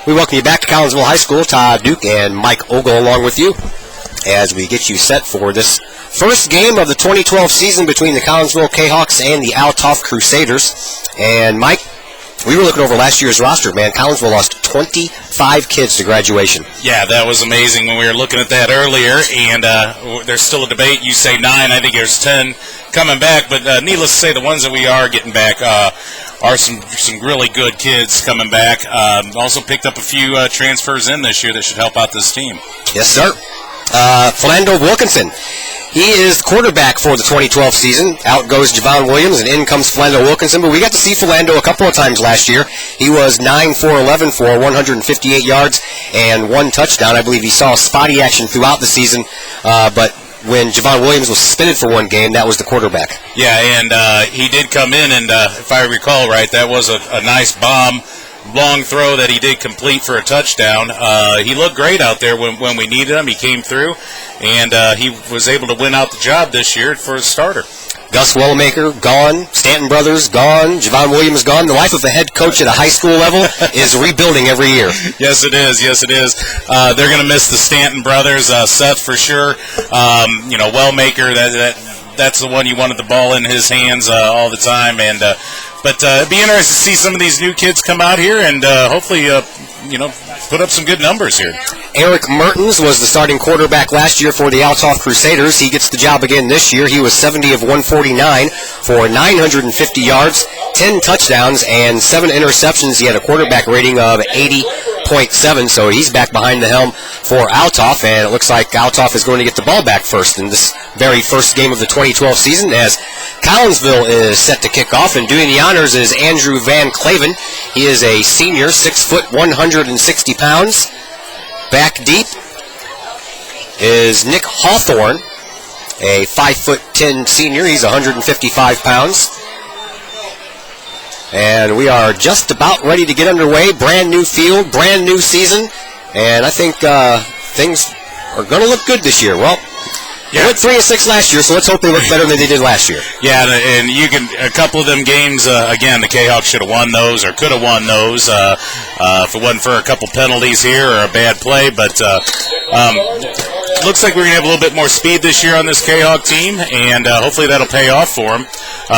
We welcome you back to Collinsville High School. Todd Duke and Mike Ogle along with you as we get you set for this first game of the 2012 season between the Collinsville Kahoks and the Althoff Crusaders. And Mike, we were looking over last year's roster, man. Collinsville lost 25 kids to graduation. Yeah, that was amazing when we were looking at that earlier, and there's still a debate. You say 9, I think there's 10 coming back, but needless to say, the ones that we are getting back are some really good kids coming back. Also picked up a few transfers in this year that should help out this team. Yes, sir. Philando Wilkinson. He is the quarterback for the 2012 season. Out goes Javon Williams, and in comes Philando Wilkinson. But we got to see Philando a couple of times last year. He was 9 for 11 for 158 yards and 1 touchdown. I believe he saw spotty action throughout the season, but when Javon Williams was suspended for one game, that was the quarterback. Yeah, and he did come in, and if I recall right, that was a nice bomb. Long throw that he did complete for a touchdown. He looked great out there when we needed him. He came through, and he was able to win out the job this year for a starter. Gus Wellmaker, gone. Stanton Brothers, gone. Javon Williams, gone. The life of a head coach at a high school level is rebuilding every year. Yes, it is. Yes, it is. They're going to miss the Stanton Brothers. Seth, for sure. Wellmaker, that's the one you wanted the ball in his hands all the time. And But it'd be interesting to see some of these new kids come out here and hopefully, put up some good numbers here. Eric Mertens was the starting quarterback last year for the Althoff Crusaders. He gets the job again this year. He was 70 of 149 for 950 yards, 10 touchdowns, and 7 interceptions. He had a quarterback rating of 80.7, so he's back behind the helm for Althoff, and it looks like Althoff is going to get the ball back first in this very first game of the 2012 season as Collinsville is set to kick off, and doing the honors is Andrew Van Claven. He is a senior, 6 foot, 160 pounds. Back deep is Nick Hawthorne, a 5'10" senior. He's 155 pounds. And we are just about ready to get underway. Brand new field, brand new season, and I think things are going to look good this year. Well, they went 3-6 last year, so let's hope they look better than they did last year. Yeah, and you can a couple of them games. Again, the Kahawks should have won those or could have won those if it wasn't for a couple penalties here or a bad play. But looks like we're going to have a little bit more speed this year on this Kahok team, and hopefully that'll pay off for them.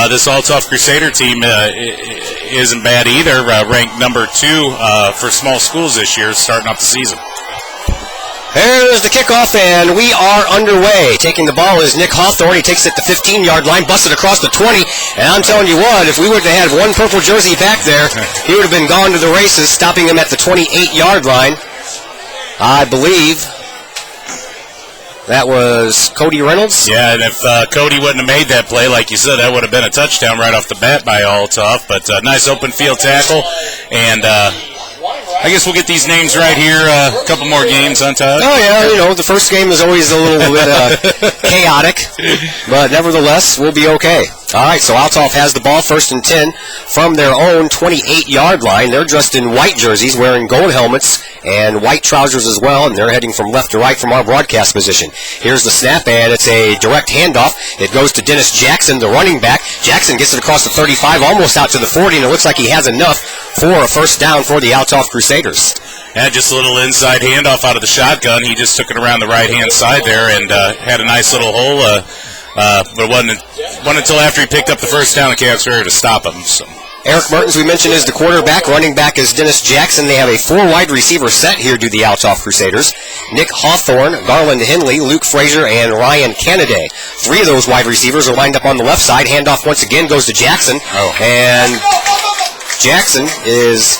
This Althoff Crusader team isn't bad either, ranked number 2 for small schools this year, starting off the season. There's the kickoff, and we are underway. Taking the ball is Nick Hawthorne. He takes it to the 15-yard line, busted across the 20, and I'm telling you what, if we would have had one purple jersey back there, he would have been gone to the races, stopping him at the 28-yard line. I believe that was Cody Reynolds. Yeah, and if Cody wouldn't have made that play, like you said, that would have been a touchdown right off the bat by Althoff. But nice open field tackle, and I guess we'll get these names right here. A couple more games on Todd. Oh, yeah, the first game is always a little bit chaotic, but nevertheless, we'll be okay. All right, so Althoff has the ball, 1st and 10 from their own 28-yard line. They're dressed in white jerseys, wearing gold helmets and white trousers as well, and they're heading from left to right from our broadcast position. Here's the snap, and it's a direct handoff. It goes to Dennis Jackson, the running back. Jackson gets it across the 35, almost out to the 40, and it looks like he has enough for a first down for the Althoff Crusaders. Yeah, just a little inside handoff out of the shotgun. He just took it around the right-hand side there and had a nice little hole. But it wasn't until after he picked up the first down the Kahoks were able to stop him. So. Eric Mertens, we mentioned, is the quarterback. Running back is Dennis Jackson. They have a 4-wide receiver set here to the Althoff Crusaders. Nick Hawthorne, Garland Henley, Luke Frazier, and Ryan Kennedy. 3 of those wide receivers are lined up on the left side. Handoff once again goes to Jackson. And Jackson is...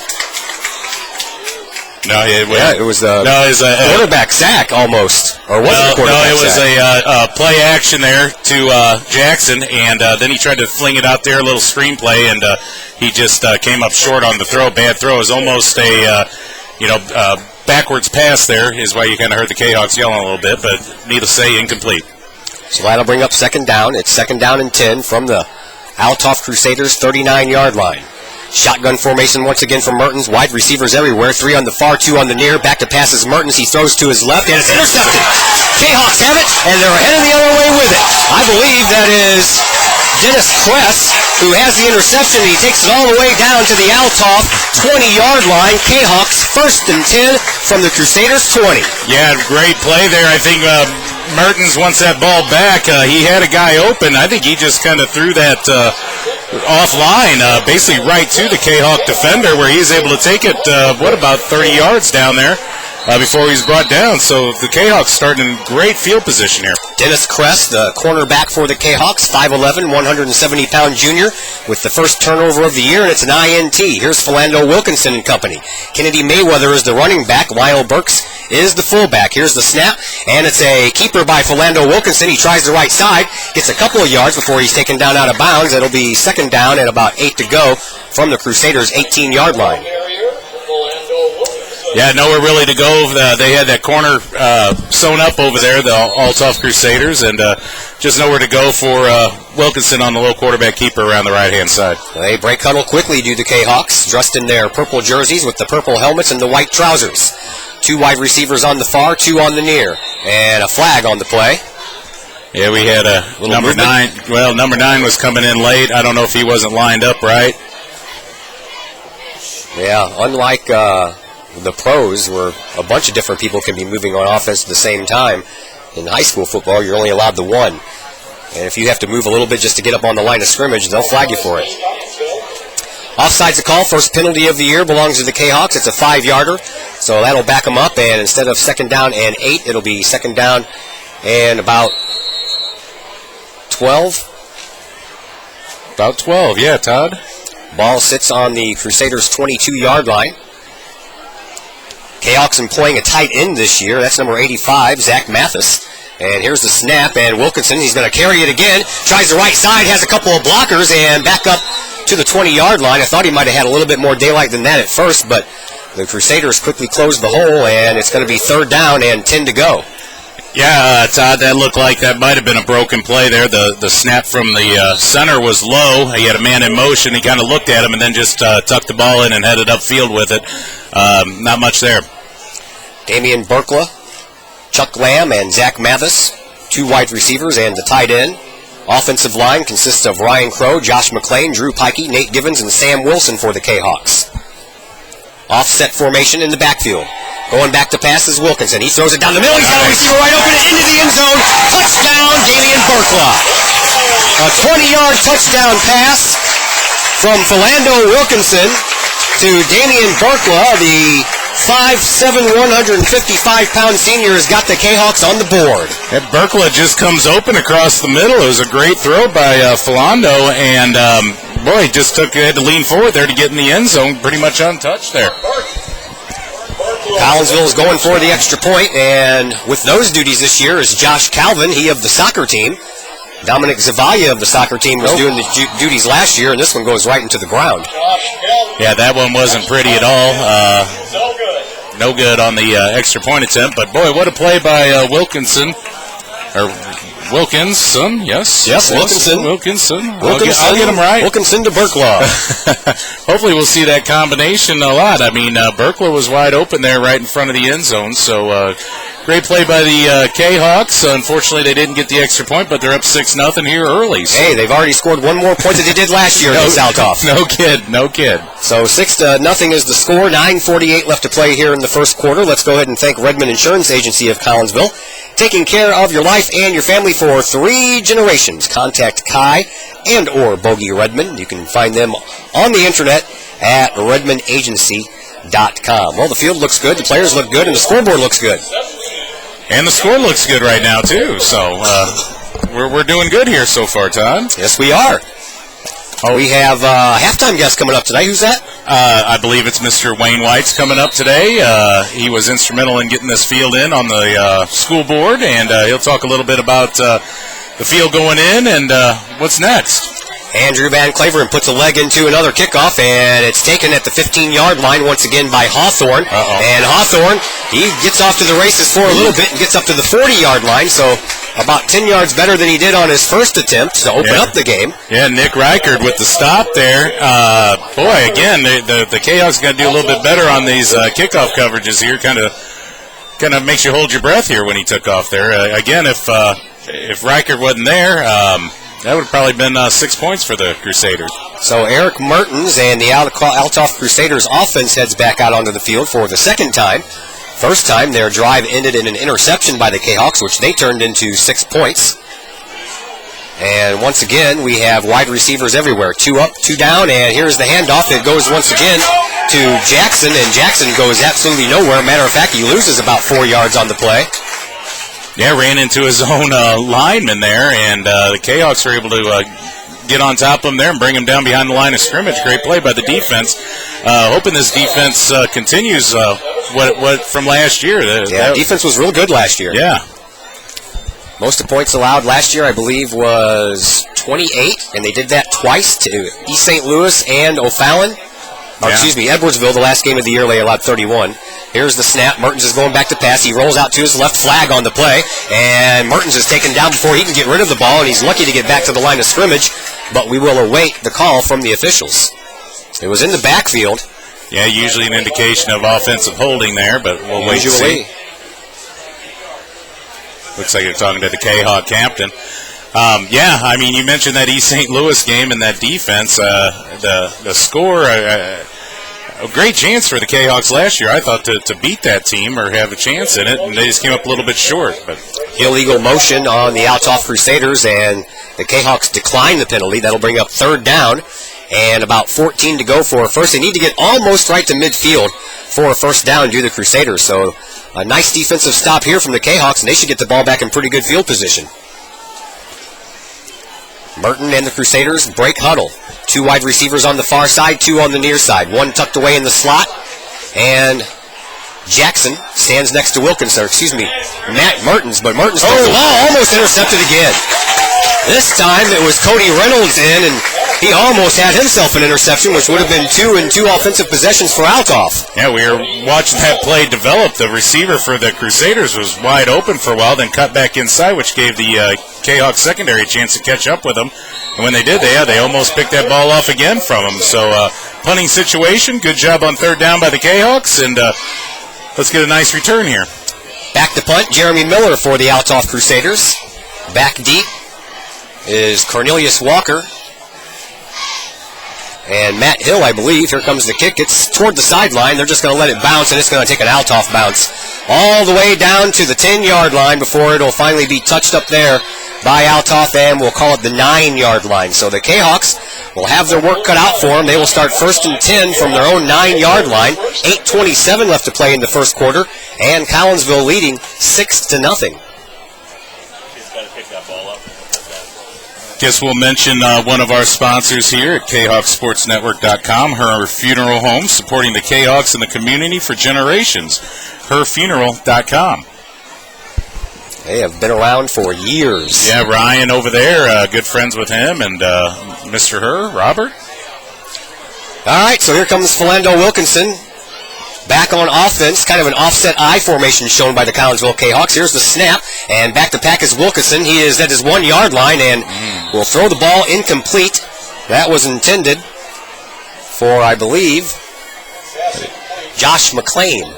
No, it was the quarterback sack almost. Or was it a quarterback sack? No, it was a play action there to Jackson, and then he tried to fling it out there, a little screen play, and he just came up short on the throw. Bad throw. It was almost a backwards pass there is why you kind of heard the Kahawks yelling a little bit, but needless to say, incomplete. So that'll bring up 2nd down. It's 2nd down and 10 from the Althoff Crusaders 39-yard line. Shotgun formation once again from Mertens. Wide receivers everywhere. 3 on the far, 2 on the near. Back to passes Mertens. He throws to his left, and it's intercepted. Kahawks have it, and they're heading the other way with it. I believe that is Dennis Kress, who has the interception. He takes it all the way down to the Althoff 20-yard line. Kahoks 1st and 10 from the Crusaders 20. Yeah, great play there. I think Mertens wants that ball back. He had a guy open. I think he just kind of threw that offline, basically right to the Kahok defender, where he's able to take it, about 30 yards down there before he's brought down. So the Kahawks starting in great field position here. Dennis Kress, the cornerback for the Kahawks, 5'11", 170-pound junior, with the first turnover of the year, and it's an INT. Here's Philando Wilkinson and company. Kennedy Mayweather is the running back. Lyle Burks is the fullback. Here's the snap, and it's a keeper by Philando Wilkinson. He tries the right side, gets a couple of yards before he's taken down out of bounds. It'll be 2nd down and about 8 to go from the Crusaders' 18-yard line. Yeah, nowhere really to go. They had that corner sewn up over there, the Althoff Crusaders, and just nowhere to go for Wilkinson on the low quarterback keeper around the right-hand side. They break huddle quickly, do the Kahawks, dressed in their purple jerseys with the purple helmets and the white trousers. 2 wide receivers on the far, 2 on the near, and a flag on the play. Yeah, we had a number movement. 9. Well, number 9 was coming in late. I don't know if he wasn't lined up right. Yeah, unlike the pros, where a bunch of different people can be moving on offense at the same time. In high school football, you're only allowed the 1. And if you have to move a little bit just to get up on the line of scrimmage, they'll flag you for it. Offside's a call. First penalty of the year belongs to the Kahawks. It's a 5-yarder, so that'll back them up. And instead of 2nd down and 8, it'll be 2nd down and about 12. About 12, yeah, Todd. Ball sits on the Crusaders' 22-yard line. Kahawks employing a tight end this year. That's number 85, Zach Mathis. And here's the snap, and Wilkinson, he's going to carry it again. Tries the right side, has a couple of blockers, and back up to the 20-yard line. I thought he might have had a little bit more daylight than that at first, but the Crusaders quickly closed the hole, and it's going to be 3rd down and 10 to go. Yeah, Todd, that looked like that might have been a broken play there. The snap from the center was low. He had a man in motion. He kind of looked at him and then just tucked the ball in and headed upfield with it. Not much there. Damian Burkla, Chuck Lamb, and Zach Mathis, 2 wide receivers and the tight end. Offensive line consists of Ryan Crow, Josh McClain, Drew Pikey, Nate Givens, and Sam Wilson for the Kahawks. Offset formation in the backfield. Going back to pass is Wilkinson. He throws it down the middle. He's got a receiver right open into the end zone. Touchdown, Damian Burkla. A 20-yard touchdown pass from Philando Wilkinson to Damian Burkla. The 5'7", 155-pound senior has got the Kahawks on the board. That Burkla just comes open across the middle. It was a great throw by Philando, and boy, he just had to lean forward there to get in the end zone, pretty much untouched there. Collinsville is going for the extra point, and with those duties this year is Josh Calvin, he of the soccer team. Dominic Zavaya of the soccer team was doing the duties last year, and this one goes right into the ground. Yeah, that one wasn't pretty at all. No good on the extra point attempt, but boy, what a play by Wilkinson. Or Wilkinson, yes. Yes, Wilkinson. I'll get him right. Wilkinson to Burkla. Hopefully we'll see that combination a lot. I mean, Burkla was wide open there right in front of the end zone, so great play by the Kahawks. Unfortunately, they didn't get the extra point, but they're up 6-0 here early. So. Hey, they've already scored 1 more point than they did last year against Althoff. No kid. So 6-0 is the score. 9:48 left to play here in the first quarter. Let's go ahead and thank Redmond Insurance Agency of Collinsville, taking care of your life and your family for 3 generations. Contact Kai and or Bogey Redmond. You can find them on the internet at redmondagency.com. Well, the field looks good, the players look good, and the scoreboard looks good. And the score looks good right now, too. So we're doing good here so far, Todd. Yes, we are. We have halftime guest coming up today. Who's that? I believe it's Mr. Wayne White's coming up today. He was instrumental in getting this field in on the school board, and he'll talk a little bit about the field going in and what's next. Andrew Van Claveren puts a leg into another kickoff, and it's taken at the 15-yard line once again by Hawthorne. And Hawthorne, he gets off to the races for a little bit and gets up to the 40-yard line, so about 10 yards better than he did on his first attempt to open up the game. Yeah, Nick Reichard with the stop there. Boy, again, the Kahawks got to do a little bit better on these kickoff coverages here. Kind of makes you hold your breath here when he took off there. Again, if Reichard wasn't there, That would have probably been 6 points for the Crusaders. So Eric Mertens and the Althoff Crusaders offense heads back out onto the field for the second time. First time, their drive ended in an interception by the Kahawks, which they turned into 6 points. And once again, we have wide receivers everywhere. 2 up, 2 down, and here's the handoff. It goes once again to Jackson, and Jackson goes absolutely nowhere. Matter of fact, he loses about 4 yards on the play. Yeah, ran into his own lineman there, and the Kahawks were able to get on top of him there and bring him down behind the line of scrimmage. Great play by the defense. Hoping this defense continues what from last year. Defense was real good last year. Yeah. Most of the points allowed last year, I believe, was 28, and they did that twice to East St. Louis and O'Fallon. Edwardsville, the last game of the year, they allowed 31. Here's the snap. Mertens is going back to pass. He rolls out to his left, flag on the play, and Mertens is taken down before he can get rid of the ball, and he's lucky to get back to the line of scrimmage, but we will await the call from the officials. It was in the backfield. Yeah, usually an indication of offensive holding there, but we'll wait and see. Looks like you're talking to the Kahok captain. You mentioned that East St. Louis game and that defense. The score, a great chance for the Kahawks last year, I thought, to beat that team or have a chance in it, and they just came up a little bit short. But illegal motion on the Althoff Crusaders, and the Kahawks decline the penalty. That'll bring up 3rd down, and about 14 to go for a first. They need to get almost right to midfield for a first down due to the Crusaders. So a nice defensive stop here from the Kahawks, and they should get the ball back in pretty good field position. Merton and the Crusaders break huddle. 2 wide receivers on the far side, 2 on the near side. 1 tucked away in the slot, and Jackson stands next to Matt Mertens, but Mertens almost intercepted again. This time it was Cody Reynolds in, and he almost had himself an interception, which would have been 2 offensive possessions for Althoff. Yeah, we were watching that play develop. The receiver for the Crusaders was wide open for a while, then cut back inside, which gave the Kahawks secondary a chance to catch up with them. And when they did, they almost picked that ball off again from them. So punting situation, good job on 3rd down by the Kahawks, and let's get a nice return here. Back to punt, Jeremy Miller for the Althoff Crusaders. Back deep is Cornelius Walker. And Matt Hill, I believe. Here comes the kick. It's toward the sideline. They're just going to let it bounce, and it's going to take an Althoff bounce all the way down to the 10-yard line before it'll finally be touched up there by Althoff, and we'll call it the 9-yard line. So the Kahawks will have their work cut out for them. They will start 1st and 10 from their own 9-yard line. 8:27 left to play in the first quarter, and Collinsville leading 6-0. Guess we'll mention one of our sponsors here at KahokSportsNetwork.com, Her Funeral Home, supporting the Kahawks and the community for generations. HerFuneral.com. They have been around for years. Yeah, Ryan over there, good friends with him, and Mr. Her, Robert. All right, so here comes Philando Wilkinson. Back on offense, kind of an offset I formation shown by the Collinsville Kahawks. Here's the snap, and back to pack is Wilkinson. He is at his 1-yard line and will throw the ball incomplete. That was intended for, I believe, Josh McClain.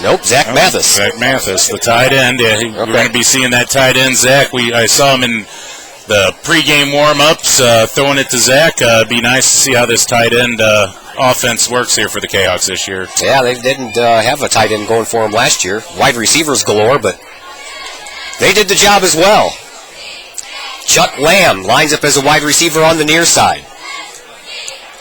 Nope, Zach Mathis. Zach Mathis, the tight end. Yeah, we're going to be seeing that tight end, Zach. I saw him in the pregame warm-ups, throwing it to Zach. It'd be nice to see how this tight end offense works here for the Kahawks this year. Yeah, they didn't have a tight end going for them last year. Wide receivers galore, but they did the job as well. Chuck Lamb lines up as a wide receiver on the near side.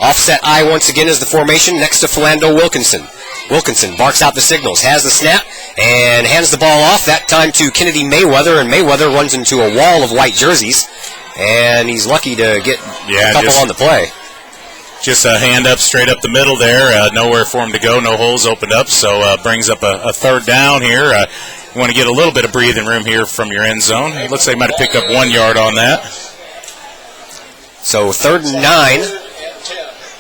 Offset I once again is the formation next to Philando Wilkinson. Wilkinson barks out the signals, has the snap, and hands the ball off, that time to Kennedy Mayweather, and Mayweather runs into a wall of white jerseys, and he's lucky to get a couple on the play. Just a hand up straight up the middle there, nowhere for him to go, no holes opened up, so brings up a 3rd down here. You want to get a little bit of breathing room here from your end zone. It looks like he might have picked up 1 yard on that. So 3rd and 9.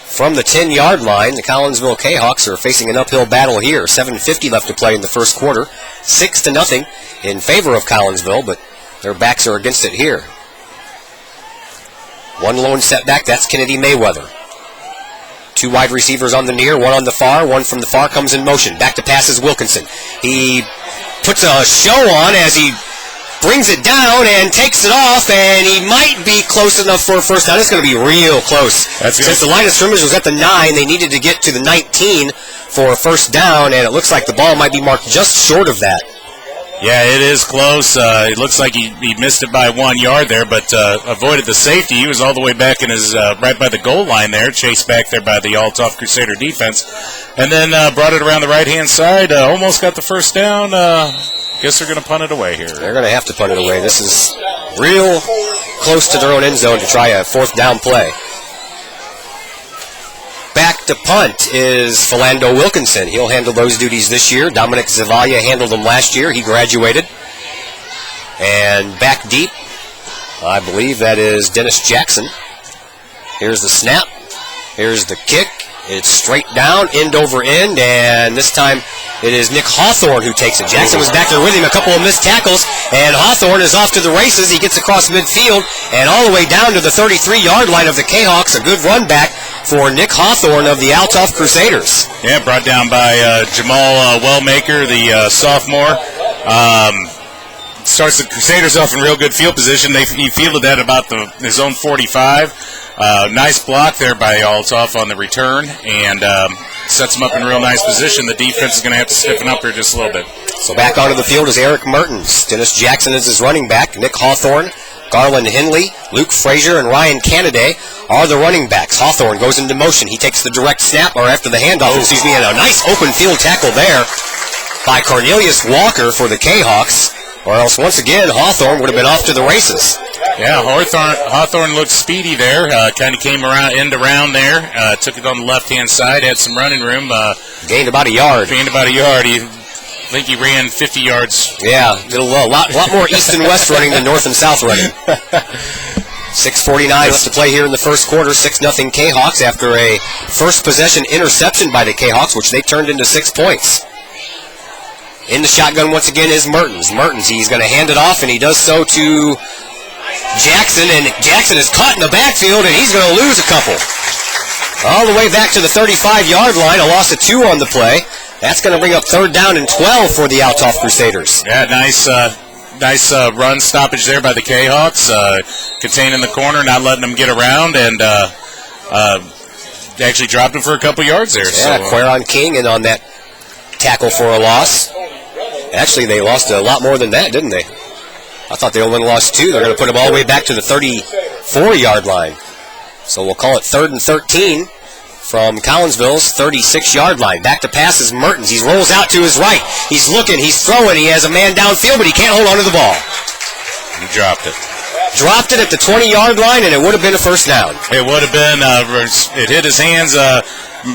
From the 10-yard line, the Collinsville Kahawks are facing an uphill battle here. 7:50 left to play in the first quarter. 6-0 in favor of Collinsville, but their backs are against it here. One lone setback, that's Kennedy Mayweather. 2 wide receivers on the near, 1 on the far. 1 from the far comes in motion. Back to pass is Wilkinson. He puts a show on as he brings it down and takes it off, and he might be close enough for a first down. It's going to be real close. Since the line of scrimmage was at the 9, they needed to get to the 19 for a first down, and it looks like the ball might be marked just short of that. Yeah, it is close. It looks like he missed it by 1 yard there, but avoided the safety. He was all the way back in his right by the goal line there, chased back there by the Althoff Crusader defense, and then brought it around the right-hand side. Almost got the first down. Guess they're going to punt it away here. They're going to have to punt it away. This is real close to their own end zone to try a fourth down play. Back to punt is Philando Wilkinson. He'll handle those duties this year. Dominic Zavalla handled them last year. He graduated. And back deep, I believe that is Dennis Jackson. Here's the snap. Here's the kick. It's straight down, end over end, and this time it is Nick Hawthorne who takes it. Jackson was back there with him, a couple of missed tackles, and Hawthorne is off to the races. He gets across midfield and all the way down to the 33-yard line of the Kahawks. A good run back for Nick Hawthorne of the Althoff Crusaders. Yeah, brought down by Jamal Wellmaker, the sophomore. Starts the Crusaders off in real good field position. He fielded that about his own 45. Nice block there by Althoff on the return, and sets him up in a real nice position. The defense is going to have to stiffen up here just a little bit. So back onto the field is Eric Mertens. Dennis Jackson is his running back. Nick Hawthorne, Garland Henley, Luke Frazier, and Ryan Canaday are the running backs. Hawthorne goes into motion. He takes the direct snap, or after the handoff, and a nice open field tackle there by Cornelius Walker for the Kahawks. Or else, once again, Hawthorne would have been off to the races. Yeah, Hawthorne looked speedy there. Kind of came around there. Took it on the left-hand side. Had some running room. Gained about a yard. I think he ran 50 yards. Yeah, did a lot more east and west running than north and south running. 6:49 left to play here in the first quarter. 6-0 Kahawks after a first possession interception by the Kahawks, which they turned into 6 points. In the shotgun once again is Mertens. He's going to hand it off, and he does so to Jackson, and Jackson is caught in the backfield, and he's going to lose a couple. All the way back to the 35-yard line, a loss of 2 on the play. That's going to bring up third down and 12 for the Althoff Crusaders. Yeah, nice run stoppage there by the Kahawks, containing the corner, not letting them get around, and actually dropped him for a couple yards there. Yeah, Quaron King in on that tackle for a loss. Actually, they lost a lot more than that, didn't they? I thought they only lost 2. They're going to put them all the way back to the 34-yard line. So we'll call it 3rd and 13 from Collinsville's 36-yard line. Back to pass is Mertens. He rolls out to his right. He's looking. He's throwing. He has a man downfield, but he can't hold on to the ball. He dropped it. Dropped it at the 20-yard line, and it would have been a first down. It would have been. It hit his hands.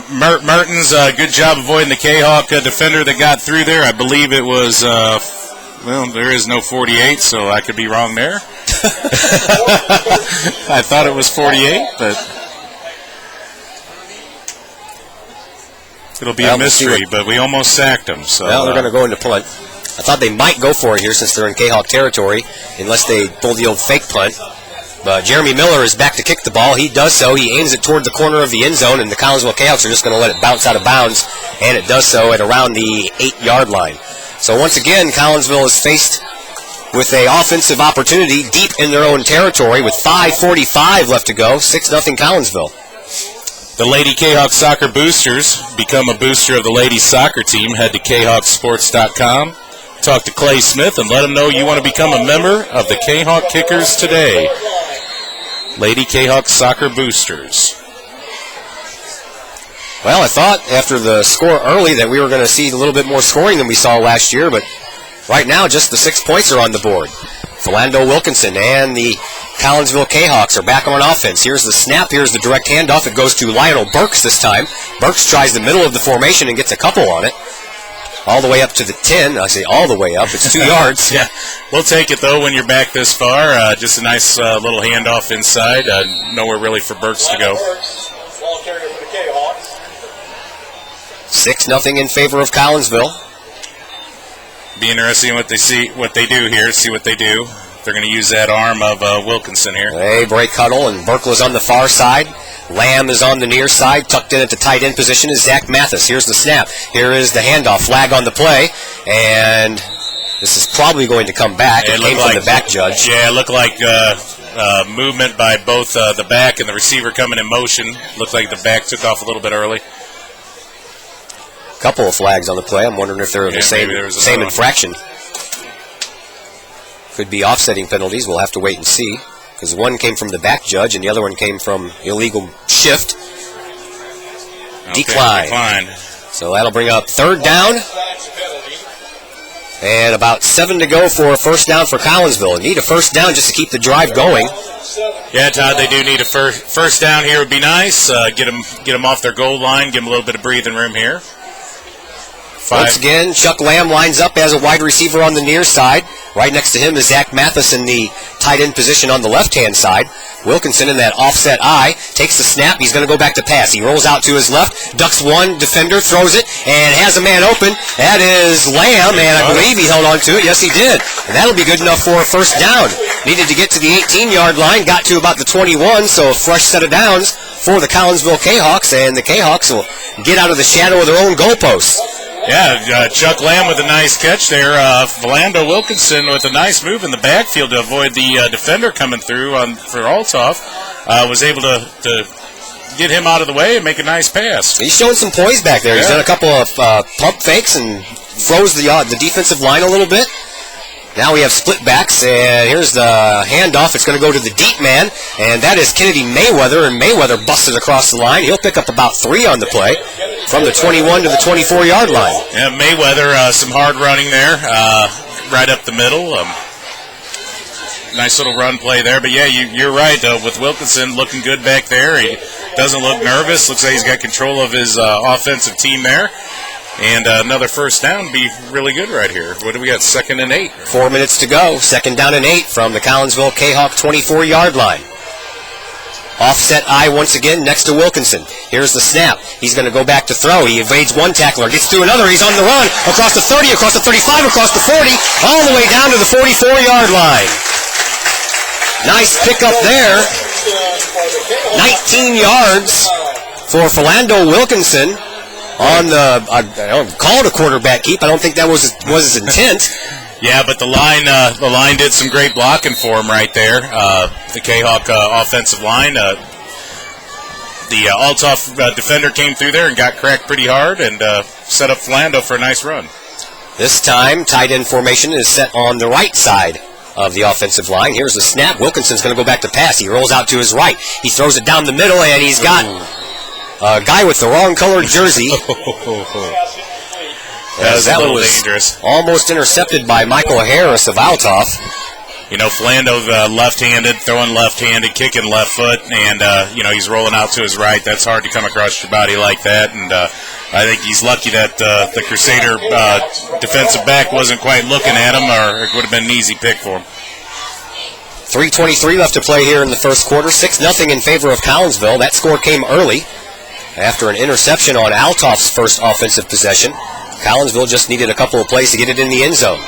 Mertens, good job avoiding the Kahawk defender that got through there. I believe it was, there is no 48, so I could be wrong there. I thought it was 48, but it'll be a mystery, but we almost sacked him. So, well, they're going to go into punt. I thought they might go for it here since they're in Kahawk territory, unless they pull the old fake punt. But Jeremy Miller is back to kick the ball. He does so. He aims it toward the corner of the end zone, and the Collinsville Kahawks are just going to let it bounce out of bounds, and it does so at around the 8-yard line. So once again, Collinsville is faced with an offensive opportunity deep in their own territory with 5:45 left to go. 6-0 Collinsville. The Lady Kahok Soccer Boosters. Become a booster of the ladies soccer team. Head to KahokSports.com. Talk to Clay Smith and let him know you want to become a member of the Kahok Kickers today. Lady Kahok Soccer Boosters. Well, I thought after the score early that we were going to see a little bit more scoring than we saw last year, but right now just the 6 points are on the board. Philando Wilkinson and the Collinsville Kahawks are back on offense. Here's the snap. Here's the direct handoff. It goes to Lionel Burks this time. Burks tries the middle of the formation and gets a couple on it. All the way up to the 10. I say all the way up. It's 2 yards. Yeah, we'll take it, though, when you're back this far. Just a nice little handoff inside. Nowhere really for Burks to go. 6-0 in favor of Collinsville. Be interesting what they do here. See what they do. They're going to use that arm of Wilkinson here. They break huddle, and Burkle is on the far side. Lamb is on the near side. Tucked in at the tight end position is Zach Mathis. Here's the snap. Here is the handoff. Flag on the play. And This is probably going to come back. It came from the back judge. Yeah, it looked like movement by both the back and the receiver coming in motion. Looked like the back took off a little bit early. Couple of flags on the play. I'm wondering if they're the same infraction. Could be offsetting penalties. We'll have to wait and see, because one came from the back judge and the other one came from illegal shift. Okay, decline. So that'll bring up third down. And about 7 to go for a first down for Collinsville. Need a first down just to keep the drive going. Yeah, Todd, they do need a first down here. Would be nice. Get them off their goal line. Give them a little bit of breathing room here. Once again, Chuck Lamb lines up as a wide receiver on the near side. Right next to him is Zach Mathis in the tight end position on the left-hand side. Wilkinson in that offset eye takes the snap. He's going to go back to pass. He rolls out to his left, ducks one defender, throws it, and has a man open. That is Lamb, and I believe he held on to it. Yes, he did. And that'll be good enough for a first down. Needed to get to the 18-yard line, got to about the 21, so a fresh set of downs for the Collinsville Kahawks, and the Kahawks will get out of the shadow of their own goalposts. Yeah, Chuck Lamb with a nice catch there. Philando Wilkinson with a nice move in the backfield to avoid the defender coming through for Althoff. Was able to get him out of the way and make a nice pass. He's showing some poise back there. He's done a couple of pump fakes and froze the defensive line a little bit. Now we have split backs, and here's the handoff. It's going to go to the deep man, and that is Kennedy Mayweather, and Mayweather busted across the line. He'll pick up about 3 on the play from the 21 to the 24-yard line. Yeah, Mayweather, some hard running there, right up the middle. Nice little run play there, but yeah, you're right, with Wilkinson looking good back there. He doesn't look nervous. Looks like he's got control of his offensive team there. And another first down would be really good right here. What do we got? 2nd and 8. 4 minutes to go. 2nd down and 8 from the Collinsville Kahawk 24-yard line. Offset eye once again next to Wilkinson. Here's the snap. He's going to go back to throw. He evades one tackler, gets through another. He's on the run across the 30, across the 35, across the 40, all the way down to the 44-yard line. Nice pickup there. 19 yards for Philando Wilkinson. On the, I don't call it a quarterback keep. I don't think that was his intent. Yeah, but the line did some great blocking for him right there. The Kahawk offensive line. The Althoff defender came through there and got cracked pretty hard and set up Philando for a nice run. This time, tight end formation is set on the right side of the offensive line. Here's the snap. Wilkinson's going to go back to pass. He rolls out to his right. He throws it down the middle, and he's got a guy with the wrong colored jersey. That was dangerous. Almost intercepted by Michael Harris of Althoff. You know, Philando left-handed, throwing left-handed, kicking left foot, and, he's rolling out to his right. That's hard to come across your body like that, and I think he's lucky that the Crusader defensive back wasn't quite looking at him, or it would have been an easy pick for him. 3:23 left to play here in the first quarter. 6-0 in favor of Collinsville. That score came early after an interception on Althoff's first offensive possession. Collinsville just needed a couple of plays to get it in the end zone.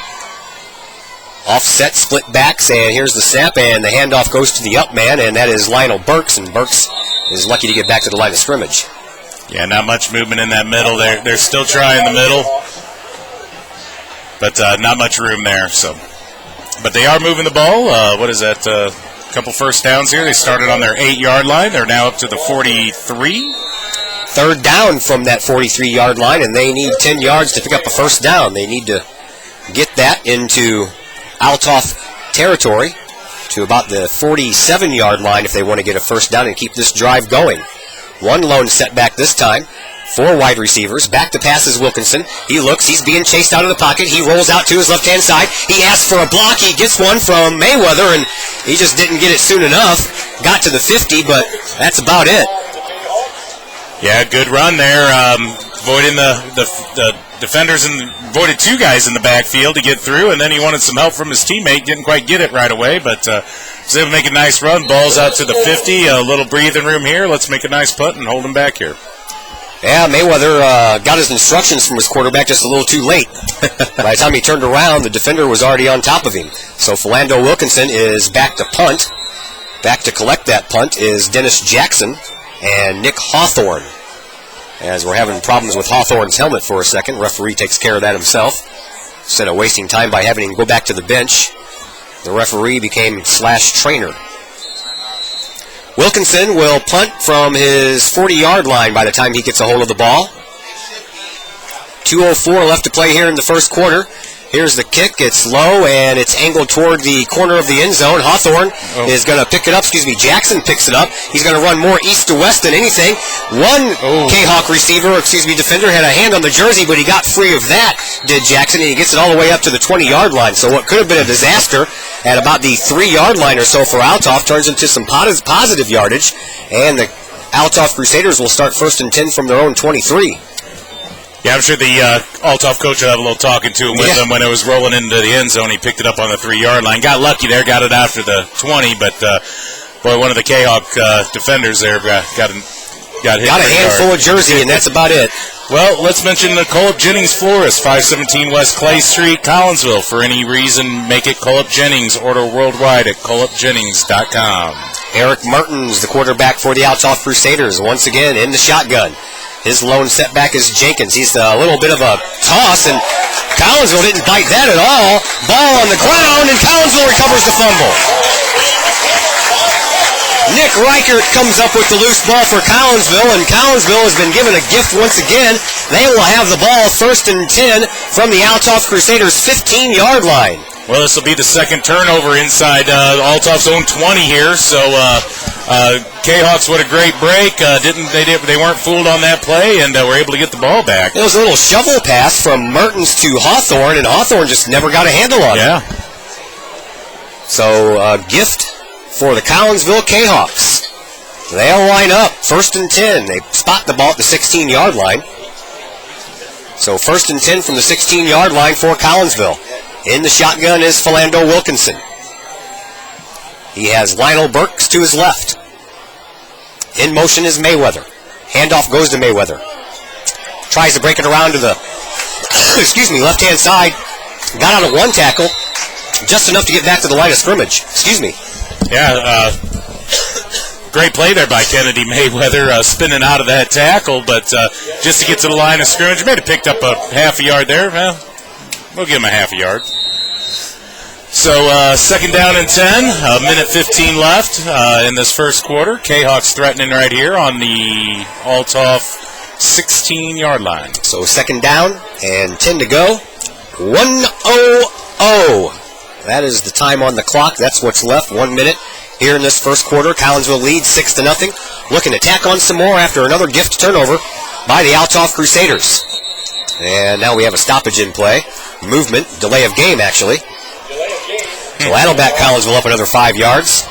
Offset split backs, and here's the snap, and the handoff goes to the up man, and that is Lionel Burks, and Burks is lucky to get back to the line of scrimmage. Yeah, not much movement in that middle. They're still trying the middle, but not much room there. But they are moving the ball. What is that? A couple first downs here. They started on their 8-yard line. They're now up to the 43. Third down from that 43-yard line, and they need 10 yards to pick up a first down. They need to get that into Althoff territory to about the 47-yard line if they want to get a first down and keep this drive going. One lone setback this time. 4 wide receivers. Back to pass is Wilkinson. He looks. He's being chased out of the pocket. He rolls out to his left-hand side. He asks for a block. He gets one from Mayweather, and he just didn't get it soon enough. Got to the 50, but that's about it. Yeah, good run there. Avoiding the defenders and avoided 2 guys in the backfield to get through, and then he wanted some help from his teammate. Didn't quite get it right away, but was able to make a nice run. Ball's out to the 50. A little breathing room here. Let's make a nice punt and hold him back here. Yeah, Mayweather got his instructions from his quarterback just a little too late. By the time he turned around, the defender was already on top of him. So Philando Wilkinson is back to punt. Back to collect that punt is Dennis Jackson and Nick Hawthorne. As we're having problems with Hawthorne's helmet for a second, referee takes care of that himself. Instead of wasting time by having him go back to the bench, the referee became /trainer. Wilkinson will punt from his 40-yard line by the time he gets a hold of the ball. 2:04 left to play here in the first quarter. Here's the kick. It's low, and it's angled toward the corner of the end zone. Hawthorne is going to pick it up. Jackson picks it up. He's going to run more east to west than anything. One Kahok defender had a hand on the jersey, but he got free of that, did Jackson, and he gets it all the way up to the 20-yard line. So what could have been a disaster at about the 3-yard line or so for Althoff turns into some positive yardage, and the Althoff Crusaders will start 1st and 10 from their own 23. Yeah, I'm sure the Althoff coach will have a little talking to him with him when it was rolling into the end zone. He picked it up on the 3-yard line. Got lucky there, got it after the 20, but boy, one of the Kahok defenders there got hit. Got a handful of jersey, and that's about it. Well, let's mention the Collinsville Jennings Florist, 517 West Clay Street, Collinsville. For any reason, make it Collinsville Jennings. Order worldwide at CollinsvilleJennings.com. Eric Mertens, the quarterback for the Althoff Crusaders, once again in the shotgun. His lone setback is Jenkins. He's a little bit of a toss, and Collinsville didn't bite that at all. Ball on the ground, and Collinsville recovers the fumble. Nick Reichert comes up with the loose ball for Collinsville, and Collinsville has been given a gift once again. They will have the ball 1st and 10 from the Althoff Crusaders' 15-yard line. Well, this will be the second turnover inside Althoff's own 20 here, so Kahoks, what a great break. They weren't fooled on that play, and were able to get the ball back. It was a little shovel pass from Mertens to Hawthorne, and Hawthorne just never got a handle on it. Yeah. So, gift for the Collinsville Kahawks. They'll line up 1st and 10. They spot the ball at the 16-yard line. So 1st and 10 from the 16-yard line for Collinsville. In the shotgun is Philando Wilkinson. He has Lionel Burks to his left. In motion is Mayweather. Handoff goes to Mayweather. Tries to break it around to the left-hand side. Got out of one tackle, just enough to get back to the line of scrimmage. Yeah, great play there by Kennedy Mayweather, spinning out of that tackle, but just to get to the line of scrimmage, may have picked up a half a yard there. Well, we'll give him a half a yard. So 2nd down and 10, a minute 15 left in this first quarter. Kahawks threatening right here on the Althoff 16-yard line. So 2nd down and 10 to go. 1:00. That is the time on the clock. That's what's left. 1 minute here in this first quarter. Collinsville leads 6-0. Looking to tack on some more after another gift turnover by the Althoff Crusaders. And now we have a stoppage in play. Movement, delay of game actually. So that'll back Collinsville up another 5 yards.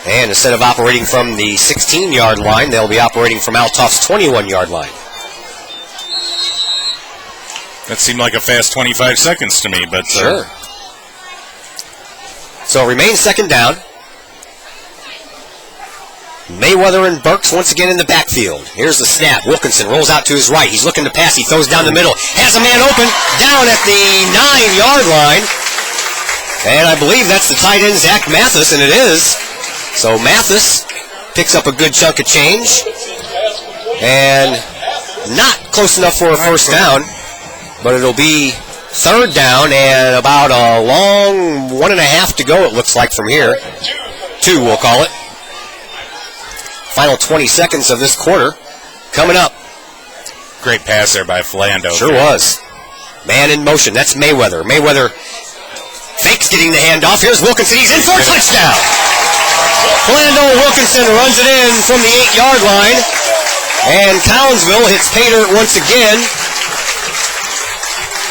And instead of operating from the 16-yard line, they'll be operating from Althoff's 21-yard line. That seemed like a fast 25 seconds to me, but... Sure. So it remains 2nd down. Mayweather and Burks once again in the backfield. Here's the snap. Wilkinson rolls out to his right. He's looking to pass. He throws down the middle. Has a man open down at the 9-yard line. And I believe that's the tight end, Zach Mathis, and it is. So Mathis picks up a good chunk of change. And not close enough for a first down. But it'll be 3rd down and about a long 1.5 to go, it looks like, from here. 2, we'll call it. Final 20 seconds of this quarter coming up. Great pass there by Philando. Sure was. Man in motion. That's Mayweather. Mayweather fakes getting the handoff. Here's Wilkinson. He's in for a touchdown. Philando Wilkinson runs it in from the 8-yard line. And Collinsville hits pay dirt once again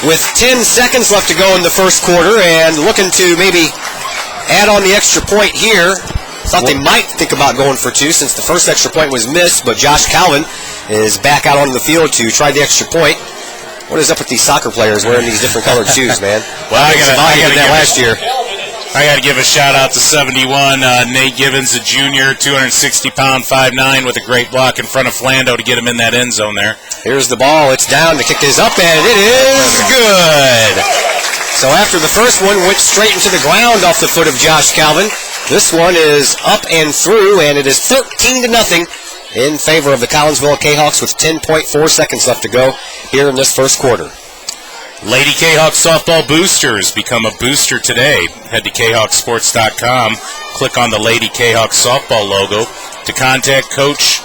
with 10 seconds left to go in the first quarter and looking to maybe add on the extra point here. Thought they might think about going for 2 since the first extra point was missed, but Josh Calvin is back out on the field to try the extra point. What is up with these soccer players wearing these different colored shoes, man? Well, I got that last year. I got to give a shout-out to 71, Nate Givens, a junior, 260-pound, 5'9", with a great block in front of Philando to get him in that end zone there. Here's the ball. It's down. The kick is up, and it is good. So after the first one went straight into the ground off the foot of Josh Calvin, this one is up and through, and it is 13-0 in favor of the Collinsville Kahawks with 10.4 seconds left to go here in this first quarter. Lady Kahok softball boosters. Become a booster today. Head to KahokSports.com. Click on the Lady Kahok softball logo to contact Coach.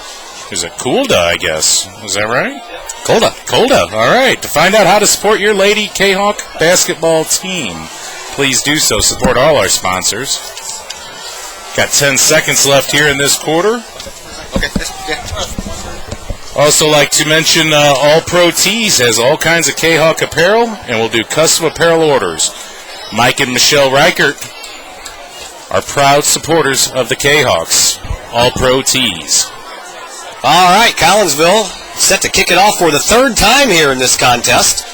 Is it Kulda, I guess? Is that right? Kulda. All right. To find out how to support your Lady Kahok basketball team, please do so. Support all our sponsors. Got 10 seconds left here in this quarter. Okay. Also like to mention All Pro Tees has all kinds of Kahok apparel, and we'll do custom apparel orders. Mike and Michelle Reichert are proud supporters of the Kahawks. All Pro Tees. All right, Collinsville set to kick it off for the third time here in this contest.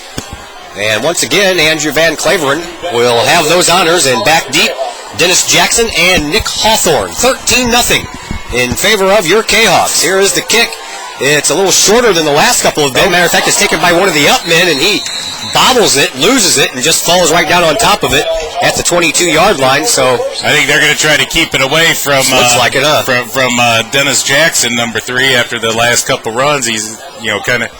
And once again, Andrew Van Claveren will have those honors, and back deep, Dennis Jackson and Nick Hawthorne. 13-0 in favor of your Kahawks. Here is the kick. It's a little shorter than the last couple of been. Matter of fact, it's taken by one of the up men, and he bobbles it, loses it, and just falls right down on top of it at the 22-yard line. So I think they're going to try to keep it away from looks like it, huh? from Dennis Jackson, number 3. After the last couple runs, he's kind of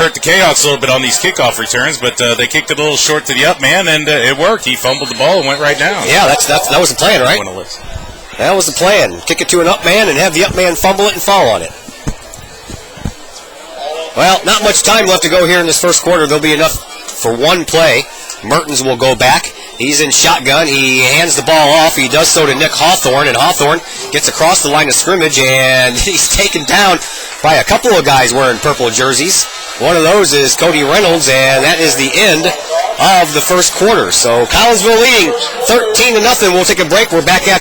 hurt the Kahawks a little bit on these kickoff returns, but they kicked it a little short to the up man, and it worked. He fumbled the ball and went right down. Yeah, that was the plan, right? That was the plan. Kick it to an up man and have the up man fumble it and fall on it. Well, not much time left to go here in this first quarter. There'll be enough for one play. Mertens will go back. He's in shotgun. He hands the ball off. He does so to Nick Hawthorne, and Hawthorne gets across the line of scrimmage, and he's taken down by a couple of guys wearing purple jerseys. One of those is Cody Reynolds, and that is the end of the first quarter. So Collinsville leading 13-0. We'll take a break. We're back at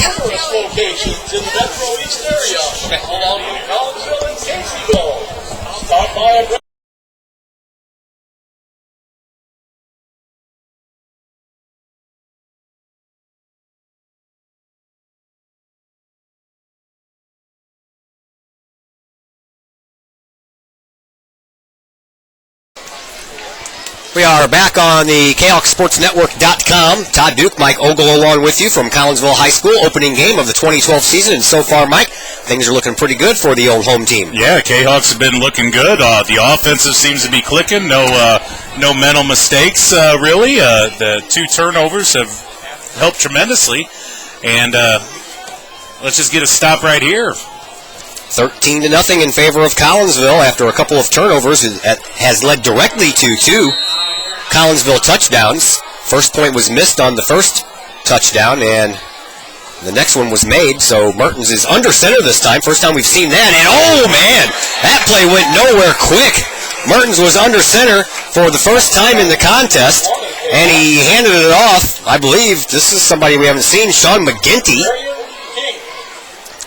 numerous locations in the Metro East area, along with Collinsville and Caseyville. Stop by a We are back on the KahokSportsNetwork.com. Todd Duke, Mike Ogle along with you from Collinsville High School, opening game of the 2012 season. And so far, Mike, things are looking pretty good for the old home team. Yeah, Kahawks have been looking good. The offensive seems to be clicking. No mental mistakes, really. The 2 turnovers have helped tremendously. And let's just get a stop right here. 13-0 in favor of Collinsville after a couple of turnovers. Has led directly to 2 Collinsville touchdowns. First point was missed on the first touchdown, and the next one was made, so Mertens is under center this time. First time we've seen that, and oh man, that play went nowhere quick. Mertens was under center for the first time in the contest, and he handed it off. I believe this is somebody we haven't seen, Sean McGinty.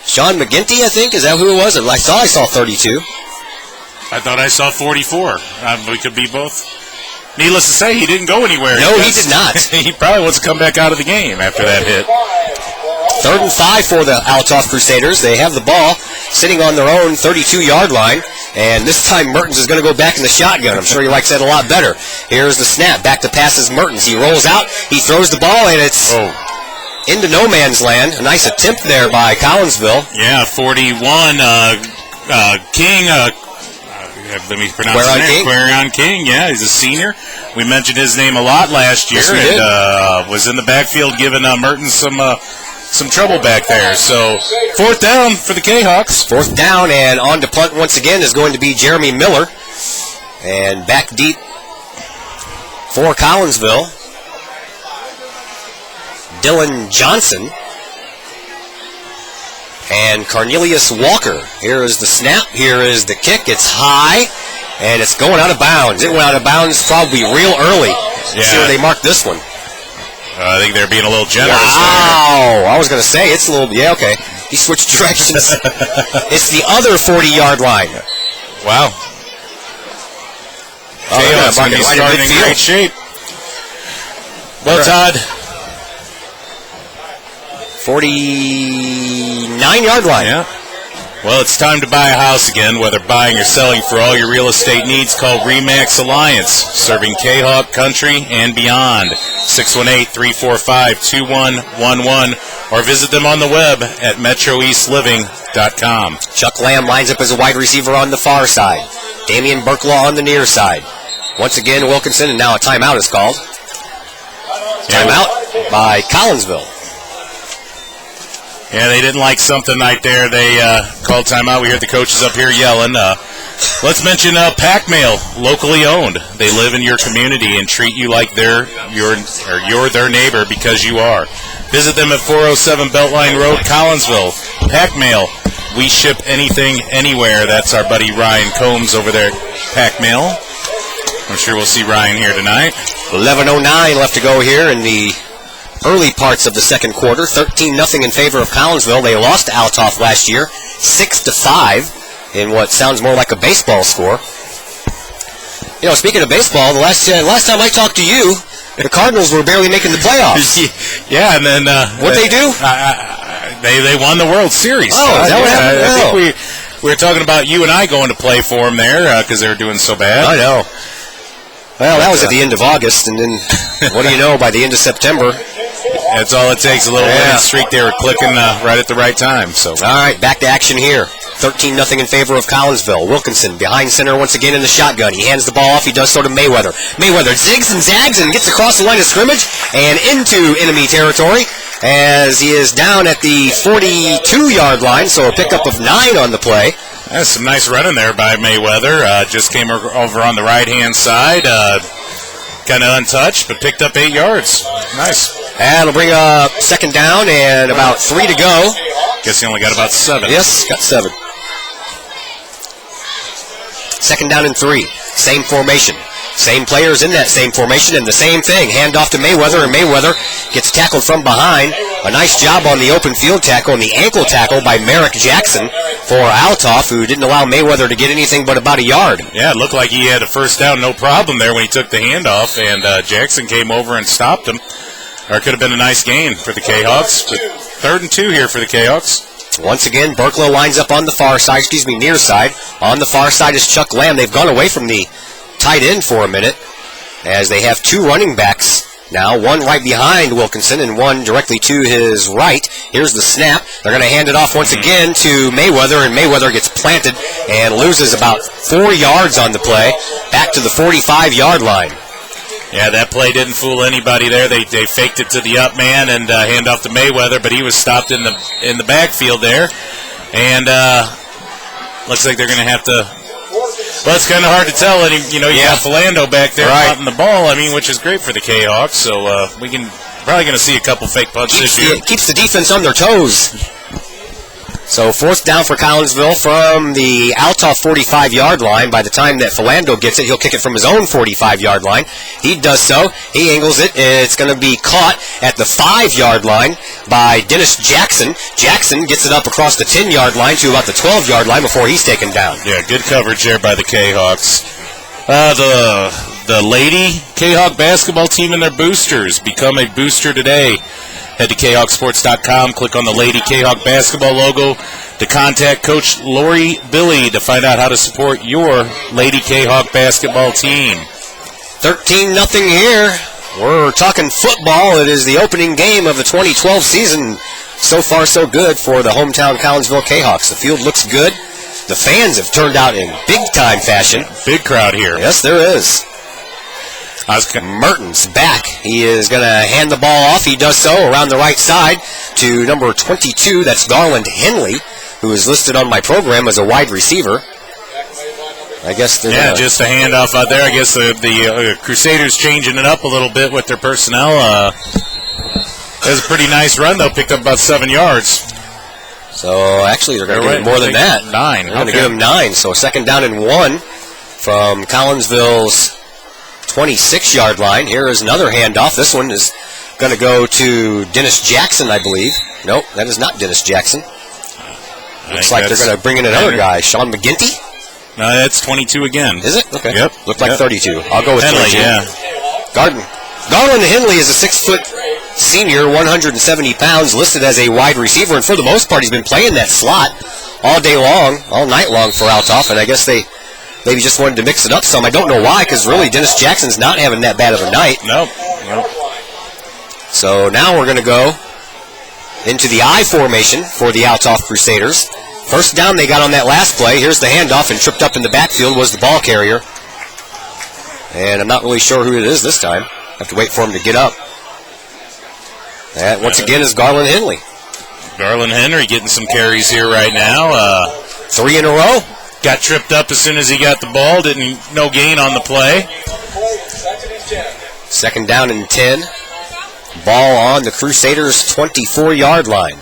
Sean McGinty, I think, is that who it was? I thought I saw 32. I thought I saw 44. We could be both. Needless to say, he didn't go anywhere. No, he did not. He probably wants to come back out of the game after that hit. 3rd and 5 for the Althoff Crusaders. They have the ball sitting on their own 32-yard line, and this time Mertens is going to go back in the shotgun. I'm sure he likes that a lot better. Here's the snap. Back to passes Mertens. He rolls out. He throws the ball, and it's into no man's land. A nice attempt there by Collinsville. Yeah, 41. King. Let me pronounce his name. Quarion King. Yeah, he's a senior. We mentioned his name a lot last year, and was in the backfield giving Mertens some trouble back there. So 4th down for the Kahawks. 4th down, and on to punt once again is going to be Jeremy Miller. And back deep for Collinsville, Dylan Johnson and Cornelius Walker. Here is the snap. Here is the kick. It's high, and it's going out of bounds. It went out of bounds probably real early. Yeah. See where they marked this one. I think they're being a little generous. Wow. I was going to say, it's a little, yeah, okay. He switched directions. It's the other 40-yard line. Wow. Kahok's going to be starting in great shape. Well, Todd. 49-yard line. Yeah. Well, it's time to buy a house again, whether buying or selling. For all your real estate needs, call RE/MAX Alliance, serving Kahok country and beyond. 618-345-2111, or visit them on the web at metroeastliving.com. Chuck Lamb lines up as a wide receiver on the far side. Damian Burklaw on the near side. Once again, Wilkinson, and now a timeout is called. Timeout by Collinsville. Yeah, they didn't like something right there. They called timeout. We heard the coaches up here yelling. Let's mention Pack Mail, locally owned. They live in your community and treat you like you're their neighbor because you are. Visit them at 407 Beltline Road, Collinsville. Pack Mail. We ship anything, anywhere. That's our buddy Ryan Combs over there at Pack Mail. I'm sure we'll see Ryan here tonight. 11:09 left to go here in the early parts of the second quarter. 13-0 in favor of Collinsville. They lost to Althoff last year, 6-5, in what sounds more like a baseball score. You know, speaking of baseball, the last time I talked to you, the Cardinals were barely making the playoffs. Yeah, and then what'd they do? They won the World Series. Oh, is that what happened? I think we were talking about you and I going to play for them there because they were doing so bad. I know. Well, that was at the end of August, and then what do you know? By the end of September, that's all it takes. A little winning streak. They were clicking right at the right time. So, all right, back to action here. 13-0 in favor of Collinsville. Wilkinson behind center once again in the shotgun. He hands the ball off. He does so to Mayweather. Mayweather zigs and zags and gets across the line of scrimmage and into enemy territory as he is down at the 42-yard line. So a pickup of 9 on the play. That's some nice running there by Mayweather. Just came over on the right-hand side. Kind of untouched, but picked up 8 yards. Nice. And it'll bring up second down and about 3 to go. Guess he only got about 7. Yes, got 7. Second down and 3. Same formation. Same players in that same formation, and the same thing. Hand off to Mayweather, and Mayweather gets tackled from behind. A nice job on the open field tackle and the ankle tackle by Merrick Jackson for Althoff, who didn't allow Mayweather to get anything but about a yard. Yeah, it looked like he had a first down, no problem there when he took the handoff, and Jackson came over and stopped him. Or it could have been a nice gain for the Kahawks. But 3rd and 2 here for the Kahawks. Once again, Burklow lines up on the far side, near side. On the far side is Chuck Lamb. They've gone away from the tight end for a minute as they have 2 running backs now, one right behind Wilkinson and one directly to his right. Here's the snap. They're going to hand it off once again to Mayweather, and Mayweather gets planted and loses about 4 yards on the play, back to the 45-yard line. Yeah, that play didn't fool anybody there. They faked it to the up man and hand off to Mayweather, but he was stopped in the backfield there. And looks like they're going to have to. Well, it's kind of hard to tell. And you got Philando back there punting the ball. I mean, which is great for the Kahawks. So we can probably going to see a couple fake punts this year. It keeps the defense on their toes. So 4th down for Collinsville from the Althoff 45-yard line. By the time that Philando gets it, he'll kick it from his own 45-yard line. He does so. He angles it. It's going to be caught at the 5-yard line by Dennis Jackson. Jackson gets it up across the 10-yard line to about the 12-yard line before he's taken down. Yeah, good coverage there by the Kahawks. The Lady Kahawk basketball team and their boosters. Become a booster today. Head to KahawkSports.com, click on the Lady Kahawk basketball logo to contact Coach Lori Billy to find out how to support your Lady Kahawk basketball team. 13-0 here. We're talking football. It is the opening game of the 2012 season. So far, so good for the hometown Collinsville Kahawks. The field looks good. The fans have turned out in big-time fashion. Big crowd here. Yes, there is. Mertens back. He is going to hand the ball off. He does so around the right side to number 22. That's Garland Henley, who is listed on my program as a wide receiver. I guess they're just a handoff out there. I guess the Crusaders changing it up a little bit with their personnel. That was a pretty nice run, though. Picked up about 7 yards. So actually, they're going to give him more than that. 9. They're going to give him 9. So 2nd down and 1 from Collinsville's 26-yard line. Here is another handoff. This one is going to go to Dennis Jackson, I believe. Nope, that is not Dennis Jackson. Looks like they're going to bring in another guy, Sean McGinty. No, that's 22 again. Is it? Okay. Yep. Looked like 32. I'll go with Henley, 22. yeah. Garland Henley is a 6-foot senior, 170 pounds, listed as a wide receiver, and for the most part, he's been playing that slot all day long, all night long for Althoff, and I guess they maybe just wanted to mix it up some. I don't know why, because really Dennis Jackson's not having that bad of a night. Nope. So now we're going to go into the I formation for the Althoff Crusaders. First down they got on that last play. Here's the handoff, and tripped up in the backfield was the ball carrier. And I'm not really sure who it is this time. Have to wait for him to get up. That, once again, is Garland Henley. Garland Henry getting some carries here right now. 3 in a row. Got tripped up as soon as he got the ball. No gain on the play. Second down and 10. Ball on the Crusaders' 24-yard line.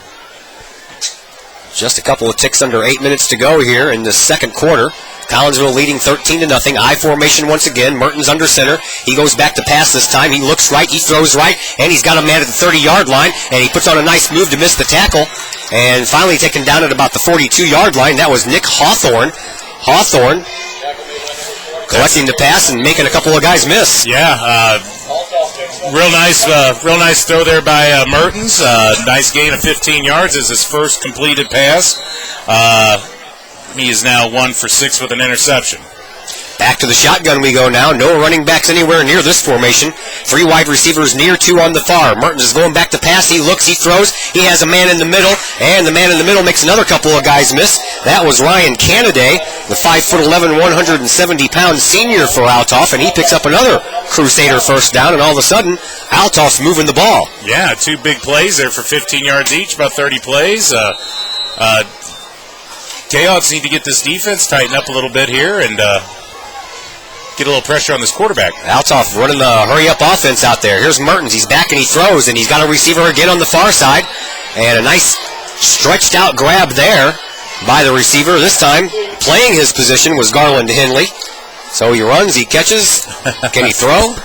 Just a couple of ticks under 8 minutes to go here in the second quarter. Collinsville leading 13-0. I formation once again. Mertens under center. He goes back to pass this time. He looks right. He throws right. And he's got a man at the 30-yard line. And he puts on a nice move to miss the tackle. And finally taken down at about the 42-yard line. That was Nick Hawthorne. Hawthorne collecting the pass and making a couple of guys miss. Yeah, real nice throw there by Mertens. Nice gain of 15 yards as his first completed pass. He is now 1 for 6 with an interception. Back to the shotgun we go now. No running backs anywhere near this formation. 3 wide receivers near, 2 on the far. Mertens is going back to pass. He looks, he throws. He has a man in the middle, and the man in the middle makes another couple of guys miss. That was Ryan Canaday, the 5'11", 170-pound senior for Althoff, and he picks up another Crusader first down, and all of a sudden, Althoff's moving the ball. Yeah, 2 big plays there for 15 yards each, about 30 plays. Kahoks need to get this defense tighten up a little bit here and get a little pressure on this quarterback. Althoff running the hurry-up offense out there. Here's Mertens. He's back and he throws, and he's got a receiver again on the far side. And a nice stretched-out grab there by the receiver. This time, playing his position was Garland Henley. So he runs, he catches. Can he throw?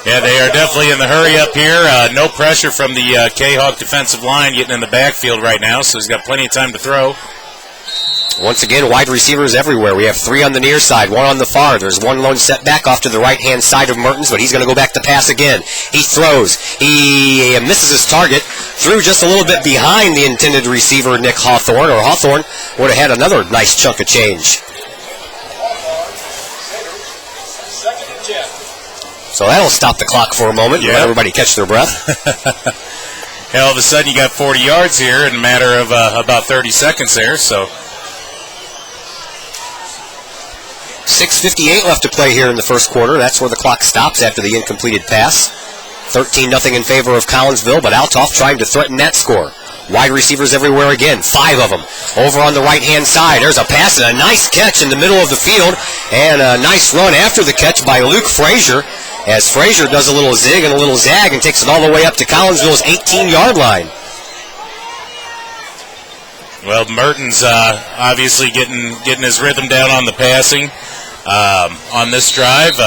Yeah, they are definitely in the hurry-up here. No pressure from the Kahok defensive line getting in the backfield right now, so he's got plenty of time to throw. Once again, wide receivers everywhere. We have 3 on the near side, 1 on the far. There's 1 lone setback off to the right-hand side of Mertens, but he's going to go back to pass again. He throws. He misses his target. Threw just a little bit behind the intended receiver, Nick Hawthorne, or Hawthorne would have had another nice chunk of change. So that'll stop the clock for a moment and let everybody catch their breath. All of a sudden, you got 40 yards here in a matter of about 30 seconds there, so... 6:58 left to play here in the first quarter. That's where the clock stops after the incompleted pass. 13-0 in favor of Collinsville, but Althoff trying to threaten that score. Wide receivers everywhere again, 5 of them. Over on the right-hand side, there's a pass and a nice catch in the middle of the field, and a nice run after the catch by Luke Frazier, as Frazier does a little zig and a little zag and takes it all the way up to Collinsville's 18-yard line. Well, Mertens obviously getting his rhythm down on the passing on this drive.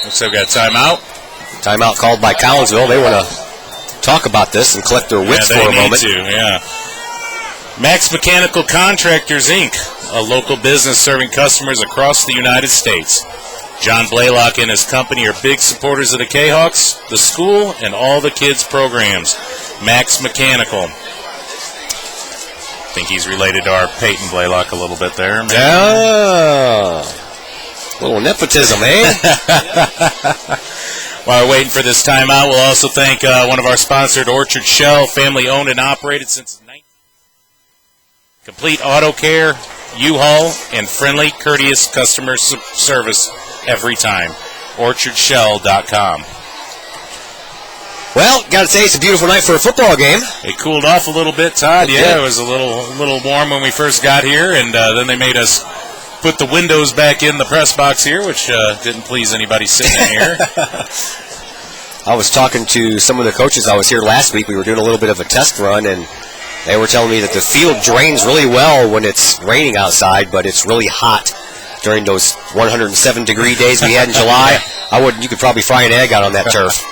Looks like we've got a timeout. Timeout called by Collinsville. They want to talk about this and collect their wits for a moment. Max Mechanical Contractors, Inc., a local business serving customers across the United States. John Blaylock and his company are big supporters of the Kahoks, the school, and all the kids' programs. Max Mechanical. I think he's related to our Peyton Blaylock a little bit there. Maybe. Little nepotism, eh? While we're waiting for this timeout, we'll also thank one of our sponsored Orchard Shell, family-owned and operated since 19. Complete auto care, U-Haul, and friendly, courteous customer service every time. OrchardShell.com. Well, got to say, it's a beautiful night for a football game. It cooled off a little bit, Todd. Yeah, it was a little warm when we first got here, and then they made us put the windows back in the press box here, which didn't please anybody sitting in here. I was talking to some of the coaches. I was here last week. We were doing a little bit of a test run, and they were telling me that the field drains really well when it's raining outside, but it's really hot during those 107-degree days we had in July. You could probably fry an egg out on that turf.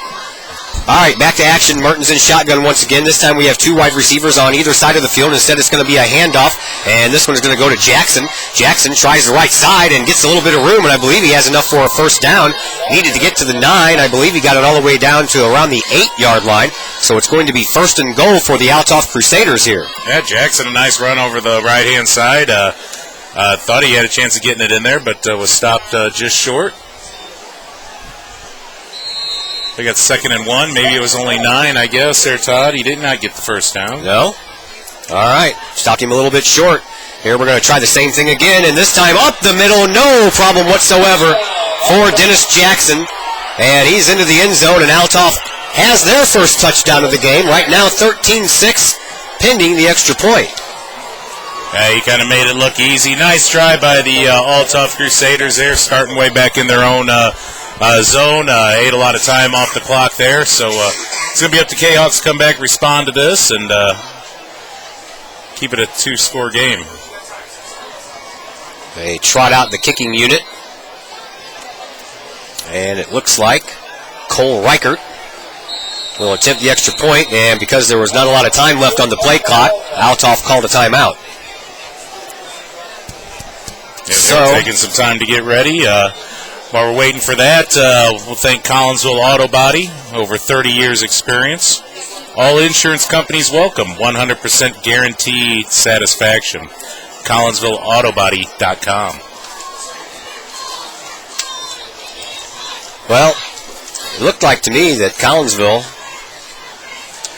All right, back to action. Mertens in shotgun once again. This time we have 2 wide receivers on either side of the field. Instead, it's going to be a handoff, and this one is going to go to Jackson. Jackson tries the right side and gets a little bit of room, and I believe he has enough for a first down. Needed to get to the 9. I believe he got it all the way down to around the 8-yard line. So it's going to be first and goal for the Althoff Crusaders here. Yeah, Jackson, a nice run over the right-hand side. Thought he had a chance of getting it in there, but was stopped just short. They got 2nd and 1. Maybe it was only 9, I guess, there, Todd. He did not get the first down. No? All right. Stopped him a little bit short. Here we're going to try the same thing again, and this time up the middle. No problem whatsoever for Dennis Jackson. And he's into the end zone, and Althoff has their first touchdown of the game. Right now, 13-6, pending the extra point. Yeah, he kind of made it look easy. Nice try by the Althoff Crusaders there, starting way back in their own zone. Ate a lot of time off the clock there, so it's going to be up to Kahoks to come back, respond to this, and keep it a 2-score game. They trot out the kicking unit, and it looks like Cole Reichert will attempt the extra point, and because there was not a lot of time left on the play clock, Althoff called a timeout. Yeah, they're taking some time to get ready. While we're waiting for that, we'll thank Collinsville Auto Body, over 30 years experience. All insurance companies welcome 100% guaranteed satisfaction. CollinsvilleAutobody.com. Well, it looked like to me that Collinsville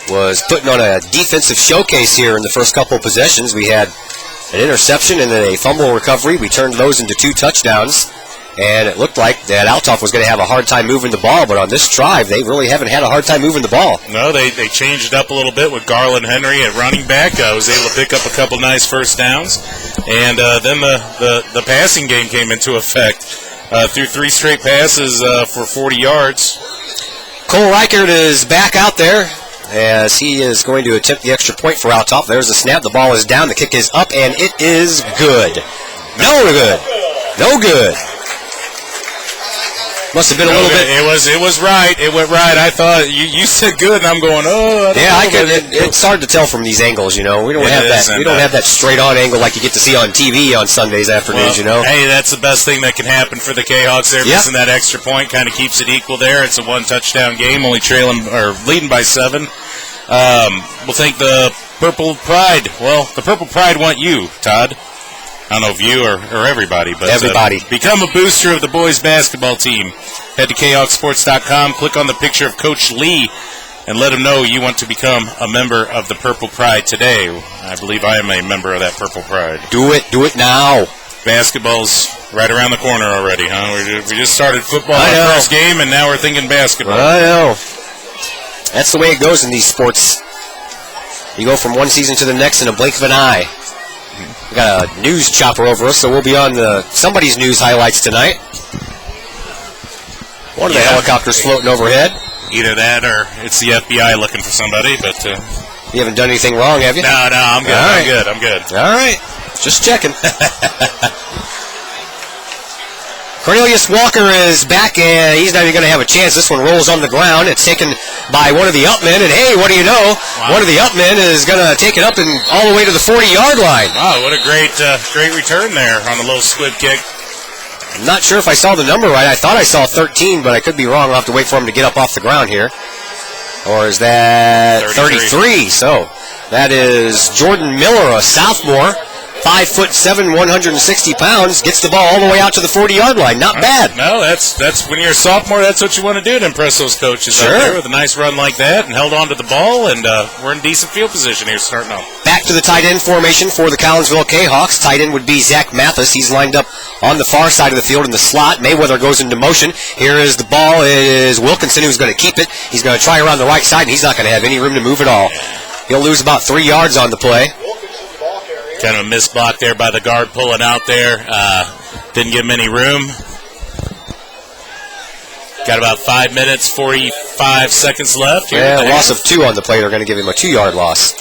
was putting on a defensive showcase here in the first couple of possessions. We had an interception and then a fumble recovery. We turned those into 2 touchdowns. And it looked like that Althoff was going to have a hard time moving the ball, but on this drive, they really haven't had a hard time moving the ball. No, they changed it up a little bit with Garland Henry at running back. Was able to pick up a couple nice first downs. And then the passing game came into effect. Threw 3 straight passes for 40 yards. Cole Reichert is back out there as he is going to attempt the extra point for Althoff. There's the snap. The ball is down. The kick is up, and it is good. No good. No good. Must have been a little bit. It was right. It went right. I thought you said good, and I'm going, oh. It's hard to tell from these angles, you know. We don't have that. We don't have that straight-on angle like you get to see on TV on Sundays afternoons, you know. Hey, that's the best thing that can happen for the Kahoks. They're missing that extra point, kind of keeps it equal there. It's a 1-touchdown game, only leading by 7. We'll thank the Purple Pride. Well, the Purple Pride want you, Todd. I don't know if you or everybody, but everybody. Become a booster of the boys basketball team. Head to KHawksports.com, click on the picture of Coach Lee, and let him know you want to become a member of the Purple Pride today. I believe I am a member of that Purple Pride. Do it now. Basketball's right around the corner already, huh? We just started football our first game, and now we're thinking basketball. I know. That's the way it goes in these sports. You go from one season to the next in a blink of an eye. We got a news chopper over us, so we'll be on somebody's news highlights tonight. One of the helicopters floating overhead. Either that or it's the FBI looking for somebody, but... You haven't done anything wrong, have you? No, I'm good. Right. I'm good. All right. Just checking. Cornelius Walker is back, and he's not even going to have a chance. This one rolls on the ground. It's taken by one of the upmen, and hey, what do you know? Wow. One of the upmen is going to take it up and all the way to the 40-yard line. Wow, what a great return there on the little squib kick. I'm not sure if I saw the number right. I thought I saw 13, but I could be wrong. I'll have to wait for him to get up off the ground here. Or is that 33? So that is Jordan Miller, a sophomore. 5'7", 160 pounds, gets the ball all the way out to the 40-yard line. Not bad. No, that's when you're a sophomore, that's what you want to do to impress those coaches out there with a nice run like that, and held on to the ball, and we're in decent field position here starting off. Back to the tight end formation for the Collinsville Kahawks. Tight end would be Zach Mathis. He's lined up on the far side of the field in the slot. Mayweather goes into motion. Here is the ball. It is Wilkinson who's going to keep it. He's going to try around the right side, and he's not going to have any room to move at all. He'll lose about 3 yards on the play. Kind of a missed block there by the guard pulling out there. Didn't give him any room. Got about 5 minutes, 45 seconds left. Here loss of 2 on the play. They're going to give him a 2-yard loss.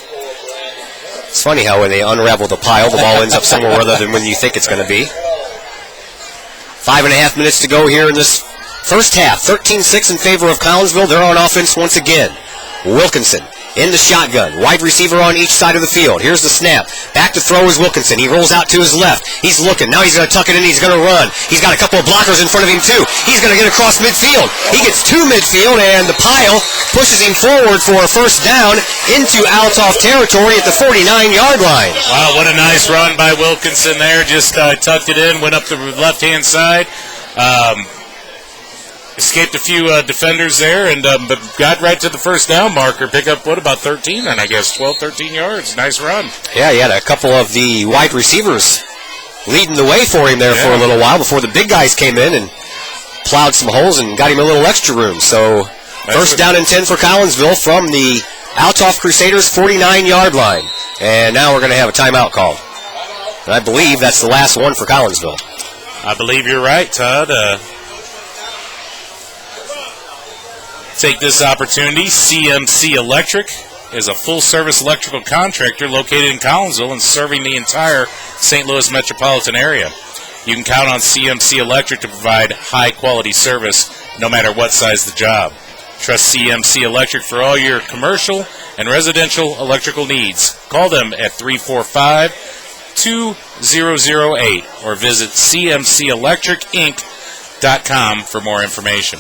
It's funny how when they unravel the pile, the ball ends up somewhere other than when you think it's going to be. 5.5 minutes to go here in this First half, 13-6 in favor of Collinsville. They're on offense once again. Wilkinson in the shotgun. Wide receiver on each side of the field. Here's the snap. Back to throw is Wilkinson. He rolls out to his left. He's looking. Now he's going to tuck it in. He's going to run. He's got a couple of blockers in front of him, too. He's going to get across midfield. He gets to midfield, and the pile pushes him forward for a first down into Althoff territory at the 49-yard line. Wow, what a nice run by Wilkinson there. Just tucked it in, went up the left-hand side. Escaped a few defenders there, and but got right to the first down marker. Pick up, about 13, and I guess 12, 13 yards. Nice run. Yeah, he had a couple of the wide receivers leading the way for him there for a little while before the big guys came in and plowed some holes and got him a little extra room. So first down and 10 for Collinsville from the Althoff Crusaders 49-yard line. And now we're going to have a timeout called. And I believe that's the last one for Collinsville. I believe you're right, Todd. Take this opportunity. CMC Electric is a full-service electrical contractor located in Collinsville and serving the entire St. Louis metropolitan area. You can count on CMC Electric to provide high-quality service no matter what size the job. Trust CMC Electric for all your commercial and residential electrical needs. Call them at 345-2008 or visit cmcelectricinc.com for more information.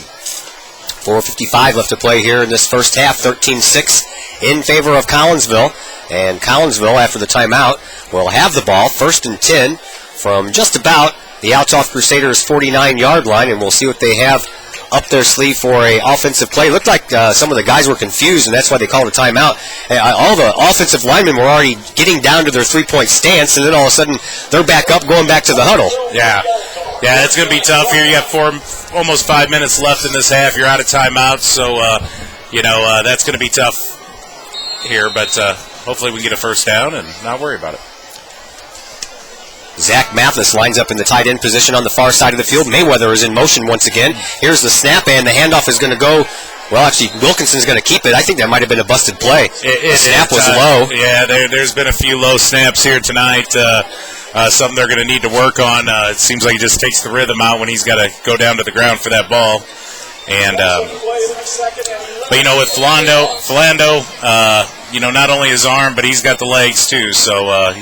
4:55 left to play here in this first half, 13-6 in favor of Collinsville. And Collinsville, after the timeout, will have the ball, 1st and 10, from just about the Althoff Crusaders' 49-yard line, and we'll see what they have up their sleeve for a offensive play. It looked like some of the guys were confused, and that's why they called a timeout. All the offensive linemen were already getting down to their three-point stance, and then all of a sudden they're back up, going back to the huddle. Yeah, it's going to be tough here. You got almost 5 minutes left in this half. You're out of timeouts, so that's going to be tough here. But hopefully we can get a first down and not worry about it. Zach Mathis lines up in the tight end position on the far side of the field. Mayweather is in motion once again. Here's the snap, and the handoff is going to go. Well, actually, Wilkinson's going to keep it. I think that might have been a busted play. The snap was low. Yeah, there's been a few low snaps here tonight. Something they're going to need to work on. It seems like he just takes the rhythm out when he's got to go down to the ground for that ball. And but with Philando, not only his arm, but he's got the legs too. So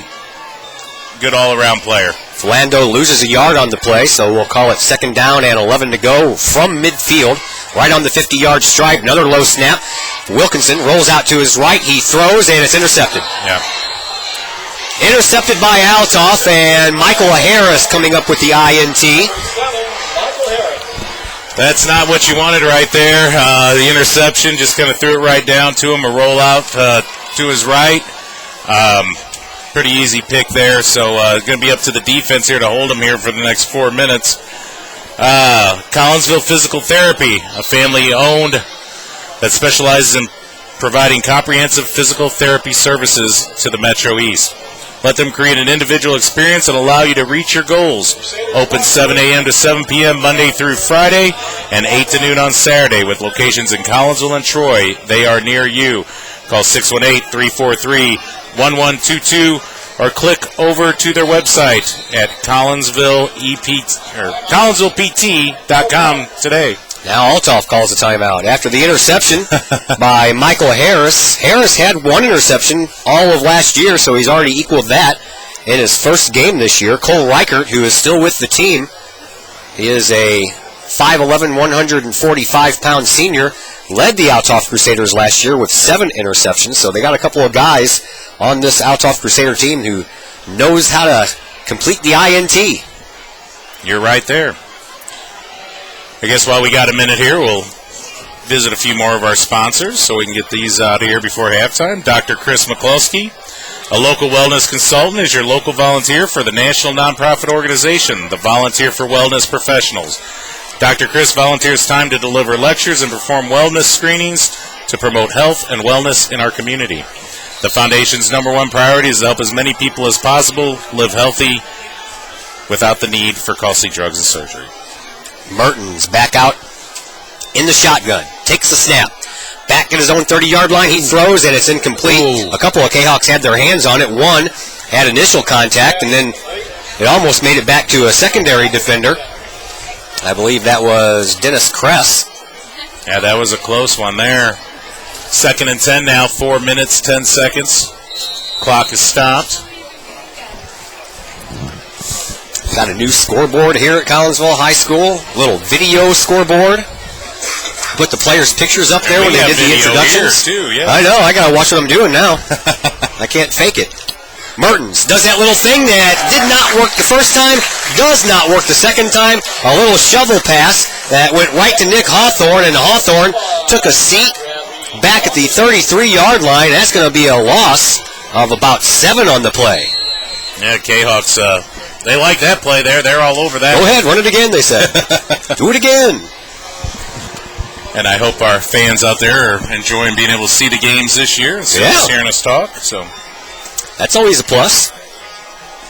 good all-around player. Philando loses a yard on the play, so we'll call it 2nd down and 11 to go from midfield, right on the 50-yard stripe. Another low snap. Wilkinson rolls out to his right. He throws, and it's intercepted. Yeah. Intercepted by Althoff, and Michael Harris coming up with the INT. That's not what you wanted right there. The interception just kind of threw it right down to him. A rollout to his right. Pretty easy pick there. So it's going to be up to the defense here to hold him here for the next 4 minutes. Collinsville Physical Therapy, a family-owned that specializes in providing comprehensive physical therapy services to the Metro East. Let them create an individual experience and allow you to reach your goals. Open 7 a.m. to 7 p.m. Monday through Friday and 8 to noon on Saturday with locations in Collinsville and Troy. They are near you. Call 618-343-1122 or click over to their website at collinsvillept.com today. Now Althoff calls a timeout after the interception by Michael Harris. Harris had one interception all of last year, so he's already equaled that in his first game this year. Cole Reichert, who is still with the team, he is a 5'11", 145-pound senior, led the Althoff Crusaders last year with 7 interceptions, so they got a couple of guys on this Althoff Crusader team who knows how to complete the INT. You're right there. I guess while we got a minute here, we'll visit a few more of our sponsors so we can get these out of here before halftime. Dr. Chris McCluskey, a local wellness consultant, is your local volunteer for the national nonprofit organization, the Volunteer for Wellness Professionals. Dr. Chris volunteers time to deliver lectures and perform wellness screenings to promote health and wellness in our community. The Foundation's #1 priority is to help as many people as possible live healthy without the need for costly drugs and surgery. Mertens back out in the shotgun. Takes the snap. Back at his own 30-yard line. He throws, and it's incomplete. Ooh. A couple of Kahoks had their hands on it. One had initial contact, and then it almost made it back to a secondary defender. I believe that was Dennis Kress. Yeah, that was a close one there. 2nd and 10 now, 4 minutes, 10 seconds. Clock is stopped. Got a new scoreboard here at Collinsville High School. Little video scoreboard. Put the players' pictures up there when they did the introductions. Too, yeah. I know. I got to watch what I'm doing now. I can't fake it. Mertens does that little thing that did not work the first time, does not work the second time. A little shovel pass that went right to Nick Hawthorne, and Hawthorne took a seat back at the 33-yard line. That's going to be a loss of about 7 on the play. Yeah, Kahoks, they like that play there. They're all over that. Go ahead, run it again, they said. Do it again. And I hope our fans out there are enjoying being able to see the games this year instead of hearing us talk. So that's always a plus.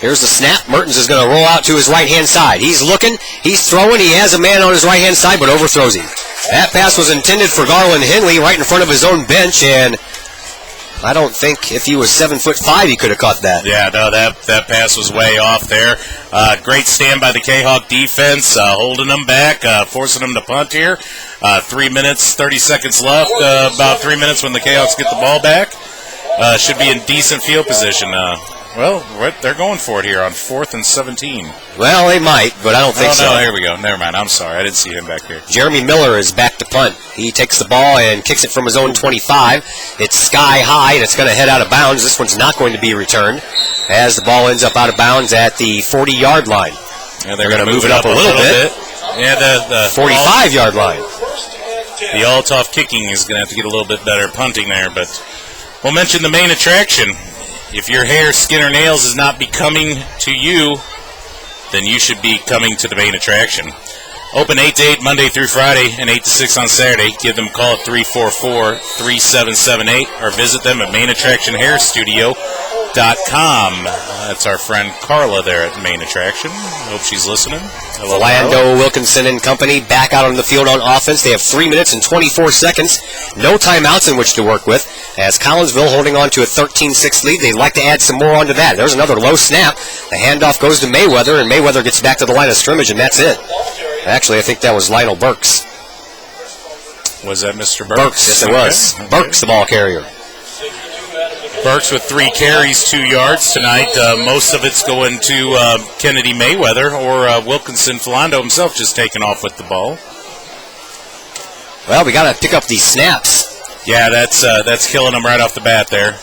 Here's the snap. Mertens is going to roll out to his right-hand side. He's looking. He's throwing. He has a man on his right-hand side, but overthrows him. That pass was intended for Garland Henley right in front of his own bench, and I don't think if he was 7'5", he could have caught that. Yeah, no, that pass was way off there. Great stand by the Kahok defense, holding them back, forcing them to punt here. 3 minutes, 30 seconds left. About 3 minutes when the Kahoks get the ball back. Should be in decent field position. Well, they're going for it here on 4th and 17. Well, they might, but I don't think so. No, here we go. Never mind. I'm sorry. I didn't see him back here. Jeremy Miller is back to punt. He takes the ball and kicks it from his own 25. It's sky high, and it's going to head out of bounds. This one's not going to be returned as the ball ends up out of bounds at the 40-yard line. Yeah, they're going to move it up a little bit. Yeah, the 45-yard line. The Althoff kicking is going to have to get a little bit better punting there, but we'll mention the main attraction. If your hair, skin, or nails is not becoming to you, then you should be coming to the main attraction. Open 8 to 8 Monday through Friday and 8 to 6 on Saturday. Give them a call at 344-3778 or visit them at mainattractionhairstudio.com. That's our friend Carla there at Main Attraction. Hope she's listening. Hello, Orlando Wilkinson and company back out on the field on offense. They have 3 minutes and 24 seconds. No timeouts in which to work with. As Collinsville holding on to a 13-6 lead, they'd like to add some more onto that. There's another low snap. The handoff goes to Mayweather, and Mayweather gets back to the line of scrimmage, and that's it. Actually, I think that was Lionel Burks. Was that Mr. Burks? Yes, it was. Burks, the ball carrier. Burks with 3 carries, 2 yards tonight. Most of it's going to Kennedy Mayweather or Wilkinson Philando himself just taking off with the ball. Well, we got to pick up these snaps. Yeah, that's killing them right off the bat there.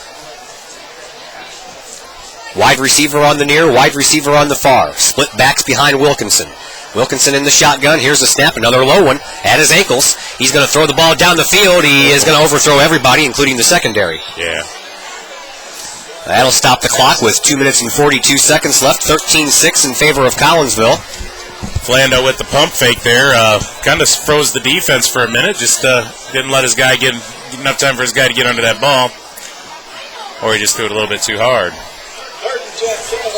Wide receiver on the near, wide receiver on the far. Split backs behind Wilkinson. Wilkinson in the shotgun. Here's the snap, another low one at his ankles. He's going to throw the ball down the field. He is going to overthrow everybody, including the secondary. Yeah. That'll stop the clock with 2 minutes and 42 seconds left. 13-6 in favor of Collinsville. Philando with the pump fake there. Kind of froze the defense for a minute. Just didn't let his guy get enough time for his guy to get under that ball. Or he just threw it a little bit too hard.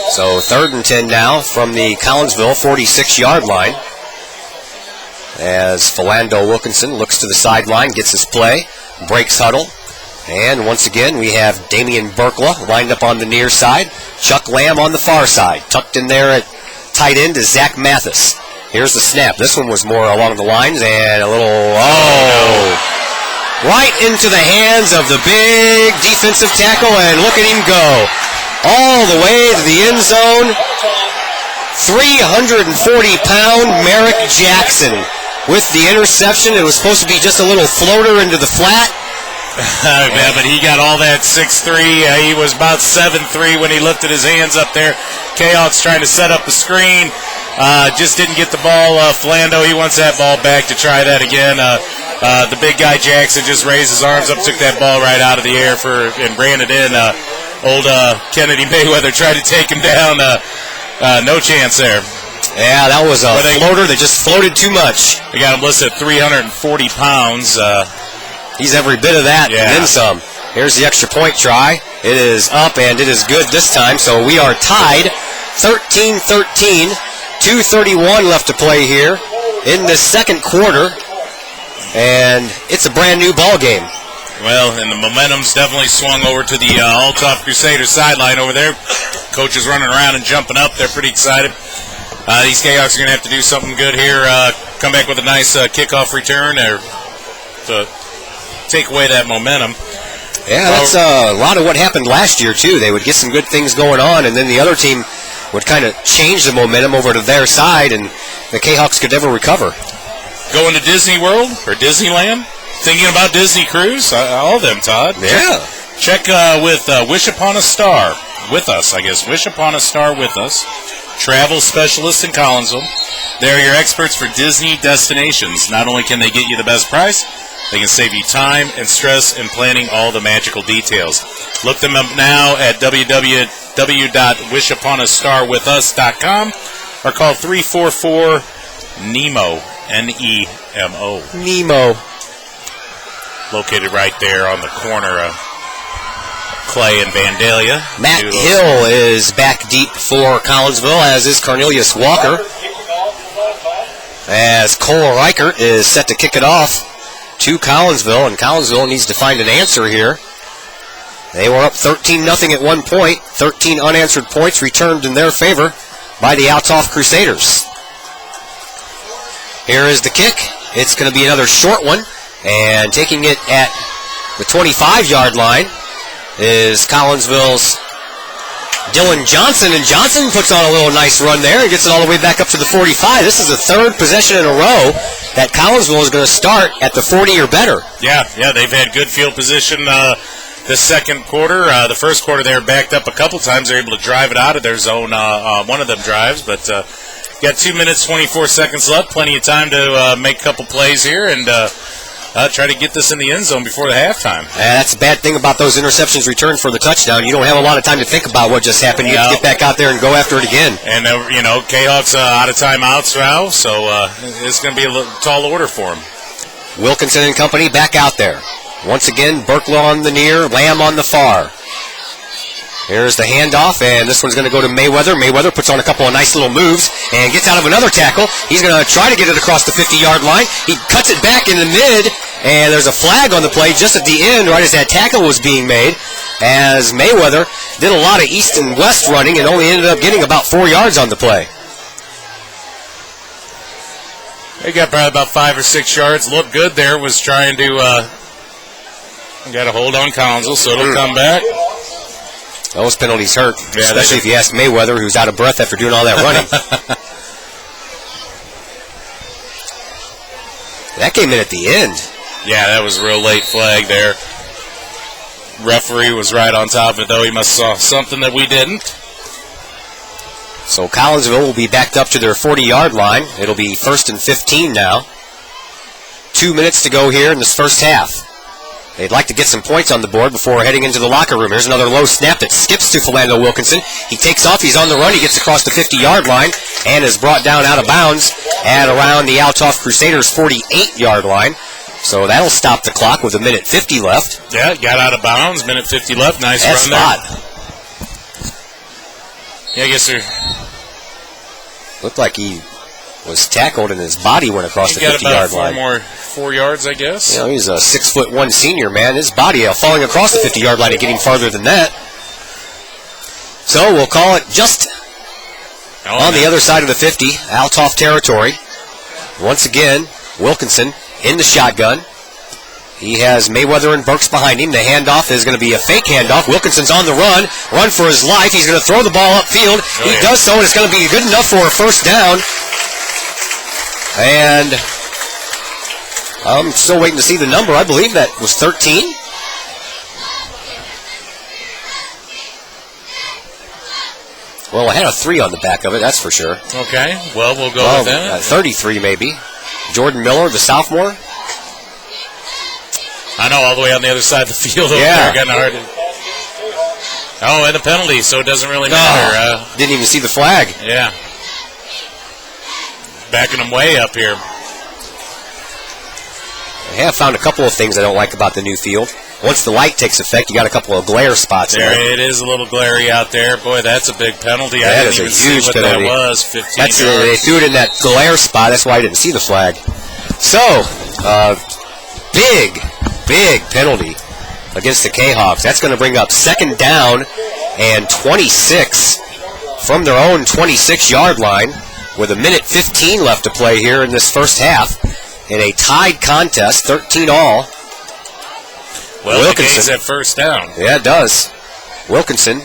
So 3rd and 10 now from the Collinsville 46-yard line. As Philando Wilkinson looks to the sideline, gets his play, breaks huddle. And once again, we have Damian Berkla lined up on the near side. Chuck Lamb on the far side. Tucked in there at tight end is Zach Mathis. Here's the snap. This one was more along the lines and a little, right into the hands of the big defensive tackle, and look at him go. All the way to the end zone. 340-pound Merrick Jackson with the interception. It was supposed to be just a little floater into the flat. Yeah, but he got all that 6'3". He was about 7'3" when he lifted his hands up there. Kahoks trying to set up the screen. Just didn't get the ball. Philando, he wants that ball back to try that again. The big guy Jackson just raised his arms up, took that ball right out of the air and ran it in. Old Kennedy Mayweather tried to take him down. No chance there. Yeah, that was a floater that just floated too much. They got him listed at 340 pounds. He's every bit of that and then some. Here's the extra point try. It is up, and it is good this time. So we are tied 13-13. 2:31 left to play here in the second quarter. And it's a brand new ball game. Well, and the momentum's definitely swung over to the Althoff Crusaders sideline over there. Coach is running around and jumping up. They're pretty excited. These Kahawks are going to have to do something good here. Come back with a nice kickoff return or to take away that momentum. Yeah, that's a lot of what happened last year, too. They would get some good things going on, and then the other team would kind of change the momentum over to their side, and the Kahawks could never recover. Going to Disney World or Disneyland? Thinking about Disney Cruise? All of them, Todd. Yeah. Check with Wish Upon a Star with us, I guess. Wish Upon a Star with us. Travel specialists in Collinsville. They're your experts for Disney destinations. Not only can they get you the best price, they can save you time and stress in planning all the magical details. Look them up now at www.wishuponastarwithus.com or call 344-NEMO, N-E-M-O. Nemo. Located right there on the corner of Clay and Vandalia. Matt Hill is back deep for Collinsville, as is Cornelius Walker. As Cole Reichert is set to kick it off to Collinsville, and Collinsville needs to find an answer here. They were up 13-0 at one point. 13 unanswered points returned in their favor by the Althoff Crusaders. Here is the kick. It's going to be another short one, and taking it at the 25-yard line is Collinsville's Dylan Johnson, and Johnson puts on a little nice run there and gets it all the way back up to the 45. This is the third possession in a row that Collinsville is going to start at the 40 or better. Yeah, they've had good field position this second quarter. The first quarter they were backed up a couple times. They're able to drive it out of their zone. One of them drives, but got 2 minutes, 24 seconds left. Plenty of time to make a couple plays here and try to get this in the end zone before the halftime. That's a bad thing about those interceptions returned for the touchdown. You don't have a lot of time to think about what just happened. You have to get back out there and go after it again. And, Kahok's out of timeouts now, so it's going to be a tall order for him. Wilkinson and company back out there. Once again, Berklow on the near, Lamb on the far. Here's the handoff, and this one's going to go to Mayweather. Mayweather puts on a couple of nice little moves and gets out of another tackle. He's going to try to get it across the 50-yard line. He cuts it back in the mid, and there's a flag on the play just at the end, right as that tackle was being made, as Mayweather did a lot of east and west running and only ended up getting about 4 yards on the play. They got probably about 5 or 6 yards. Looked good there. Was trying to got a hold on Collinsville, so it'll come back. Those penalties hurt, especially if you ask Mayweather, who's out of breath after doing all that running. That came in at the end. Yeah, that was a real late flag there. Referee was right on top of it, though. He must have saw something that we didn't. So Collinsville will be backed up to their 40-yard line. It'll be 1st and 15 now. 2 minutes to go here in this first half. They'd like to get some points on the board before heading into the locker room. Here's another low snap that skips to Philando Wilkinson. He takes off. He's on the run. He gets across the 50-yard line and is brought down out of bounds at around the Althoff Crusaders' 48-yard line. So that'll stop the clock with 1:50 left. Yeah, got out of bounds. 1:50 left. Nice run spot. Yeah, I guess they're... Looked like he was tackled and his body went across the 50-yard line. Got about 4 yards, I guess. You know, he's a 6'1" senior, man. His body falling across the 50-yard line and getting farther than that. So we'll call it just on the other side of the 50, Althoff territory. Once again, Wilkinson in the shotgun. He has Mayweather and Burks behind him. The handoff is going to be a fake handoff. Wilkinson's on the run for his life. He's going to throw the ball upfield. He does so, and it's going to be good enough for a first down. And I'm still waiting to see the number. I believe that was 13. Well, I had a 3 on the back of it, that's for sure. Okay, well, we'll go with that. 33 maybe. Jordan Miller, the sophomore. I know, all the way on the other side of the field over there. Getting hard to... Oh, and the penalty, so it doesn't really matter. Didn't even see the flag. Yeah. Backing them way up here. I have found a couple of things I don't like about the new field. Once the light takes effect, you got a couple of glare spots there. It is a little glary out there. Boy, that's a big penalty. That I is didn't a even huge see what penalty. That was. 15 yards. They threw it in that glare spot. That's why I didn't see the flag. So, big penalty against the Kahawks. That's going to bring up 2nd down and 26 from their own 26-yard line. with 1:15 left to play here in this first half in a tied contest, 13-all. Well, Wilkinson gains that first down. Yeah, it does. Wilkinson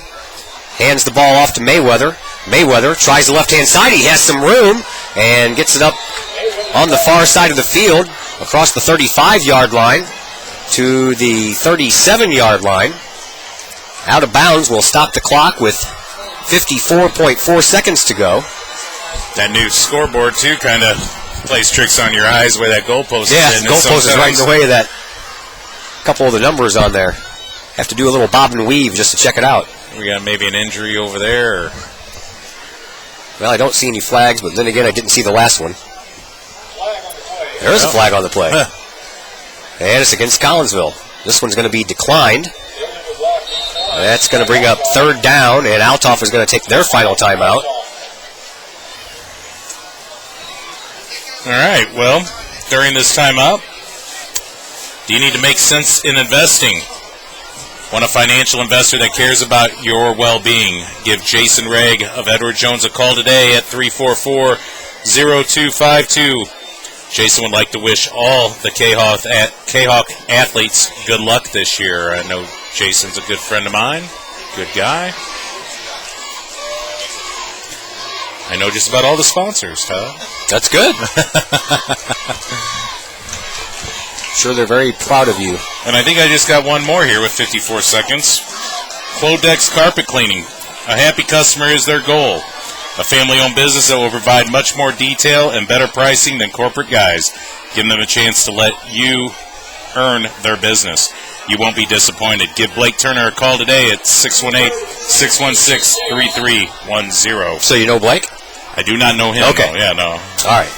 hands the ball off to Mayweather. Mayweather tries the left-hand side. He has some room and gets it up on the far side of the field across the 35-yard line to the 37-yard line. Out of bounds will stop the clock with 54.4 seconds to go. That new scoreboard, too, kind of plays tricks on your eyes where that goalpost is. Yeah, the goalpost is right in the way of that. Couple of the numbers on there. Have to do a little bob and weave just to check it out. We got maybe an injury over there. Well, I don't see any flags, but then again, I didn't see the last one. There is a flag on the play. And it's against Collinsville. This one's going to be declined. That's going to bring up third down, and Althoff is going to take their final timeout. All right, well, during this timeout, do you need to make sense in investing? Want a financial investor that cares about your well-being? Give Jason Regg of Edward Jones a call today at 344-0252. Jason would like to wish all the Kahok athletes good luck this year. I know Jason's a good friend of mine, good guy. I know just about all the sponsors, Todd. That's good. Sure, they're very proud of you. And I think I just got one more here with 54 seconds. Clodex Carpet Cleaning. A happy customer is their goal. A family-owned business that will provide much more detail and better pricing than corporate guys. Give them a chance to let you earn their business. You won't be disappointed. Give Blake Turner a call today at 618-616-3310. So you know Blake? I do not know him. Okay. Though. Yeah, no. All right.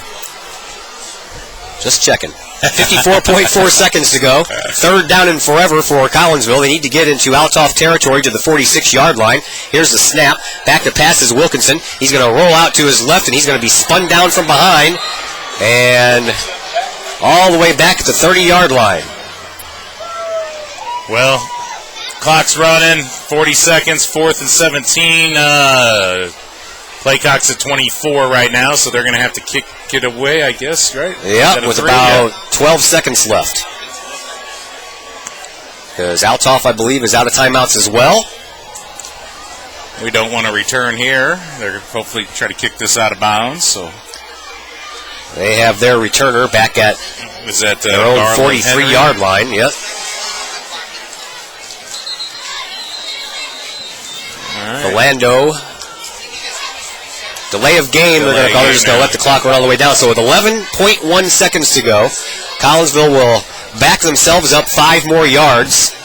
Just checking. 54.4 seconds to go. Third down and forever for Collinsville. They need to get into Althoff territory to the 46-yard line. Here's the snap. Back to pass is Wilkinson. He's going to roll out to his left, and he's going to be spun down from behind. And all the way back at the 30-yard line. Well, clock's running. 40 seconds. 4th and 17. Playcock's at 24 right now, so they're going to have to kick it away, I guess, right? Yeah, with about 12 seconds left. Because Althoff, I believe, is out of timeouts as well. We don't want to return here. They're hopefully try to kick this out of bounds. So they have their returner back at their own 43-yard line. Yep. All right. Orlando. Delay of game. They're just going to let the clock run all the way down. So with 11.1 seconds to go, Collinsville will back themselves up 5 more yards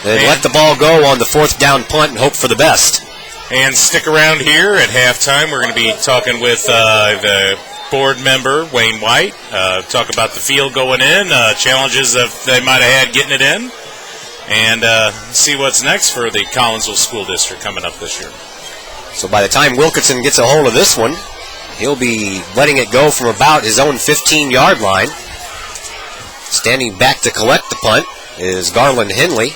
and let the ball go on the 4th down punt and hope for the best. And stick around here at halftime. We're going to be talking with the board member, Wayne White, talk about the field going in, challenges that they might have had getting it in, and see what's next for the Collinsville School District coming up this year. So by the time Wilkinson gets a hold of this one, he'll be letting it go from about his own 15-yard line. Standing back to collect the punt is Garland Henley.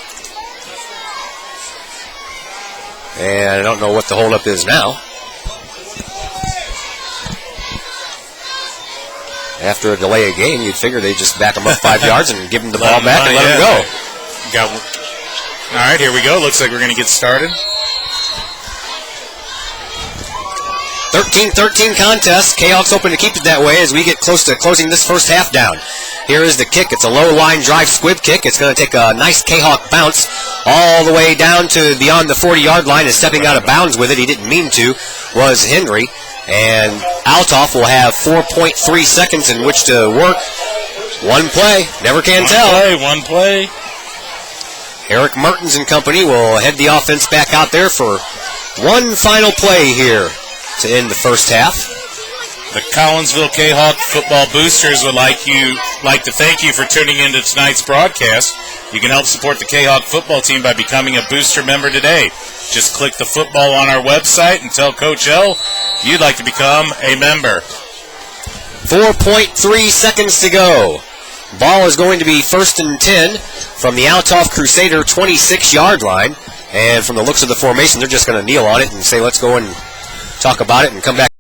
And I don't know what the holdup is now. After a delay of game, you'd figure they'd just back him up 5 yards and give him the ball back and let him go. All right, here we go. Looks like we're going to get started. 13-13 contest. Kahoks hoping to keep it that way as we get close to closing this first half down. Here is the kick. It's a low line drive squib kick. It's going to take a nice Kahok bounce all the way down to beyond the 40-yard line, and stepping out of bounds with it, he didn't mean to, was Henry. And Althoff will have 4.3 seconds in which to work. One play. Never can tell. One play. Eric Mertens and company will head the offense back out there for one final play here to end the first half. The Collinsville Kahok football boosters would like to thank you for tuning into tonight's broadcast. You can help support the Kahok football team by becoming a booster member today. Just click the football on our website and tell Coach L you'd like to become a member. 4.3 seconds to go. Ball is going to be 1st and 10 from the Althoff Crusader 26-yard line. And from the looks of the formation, they're just going to kneel on it and say, let's go and talk about it and come back.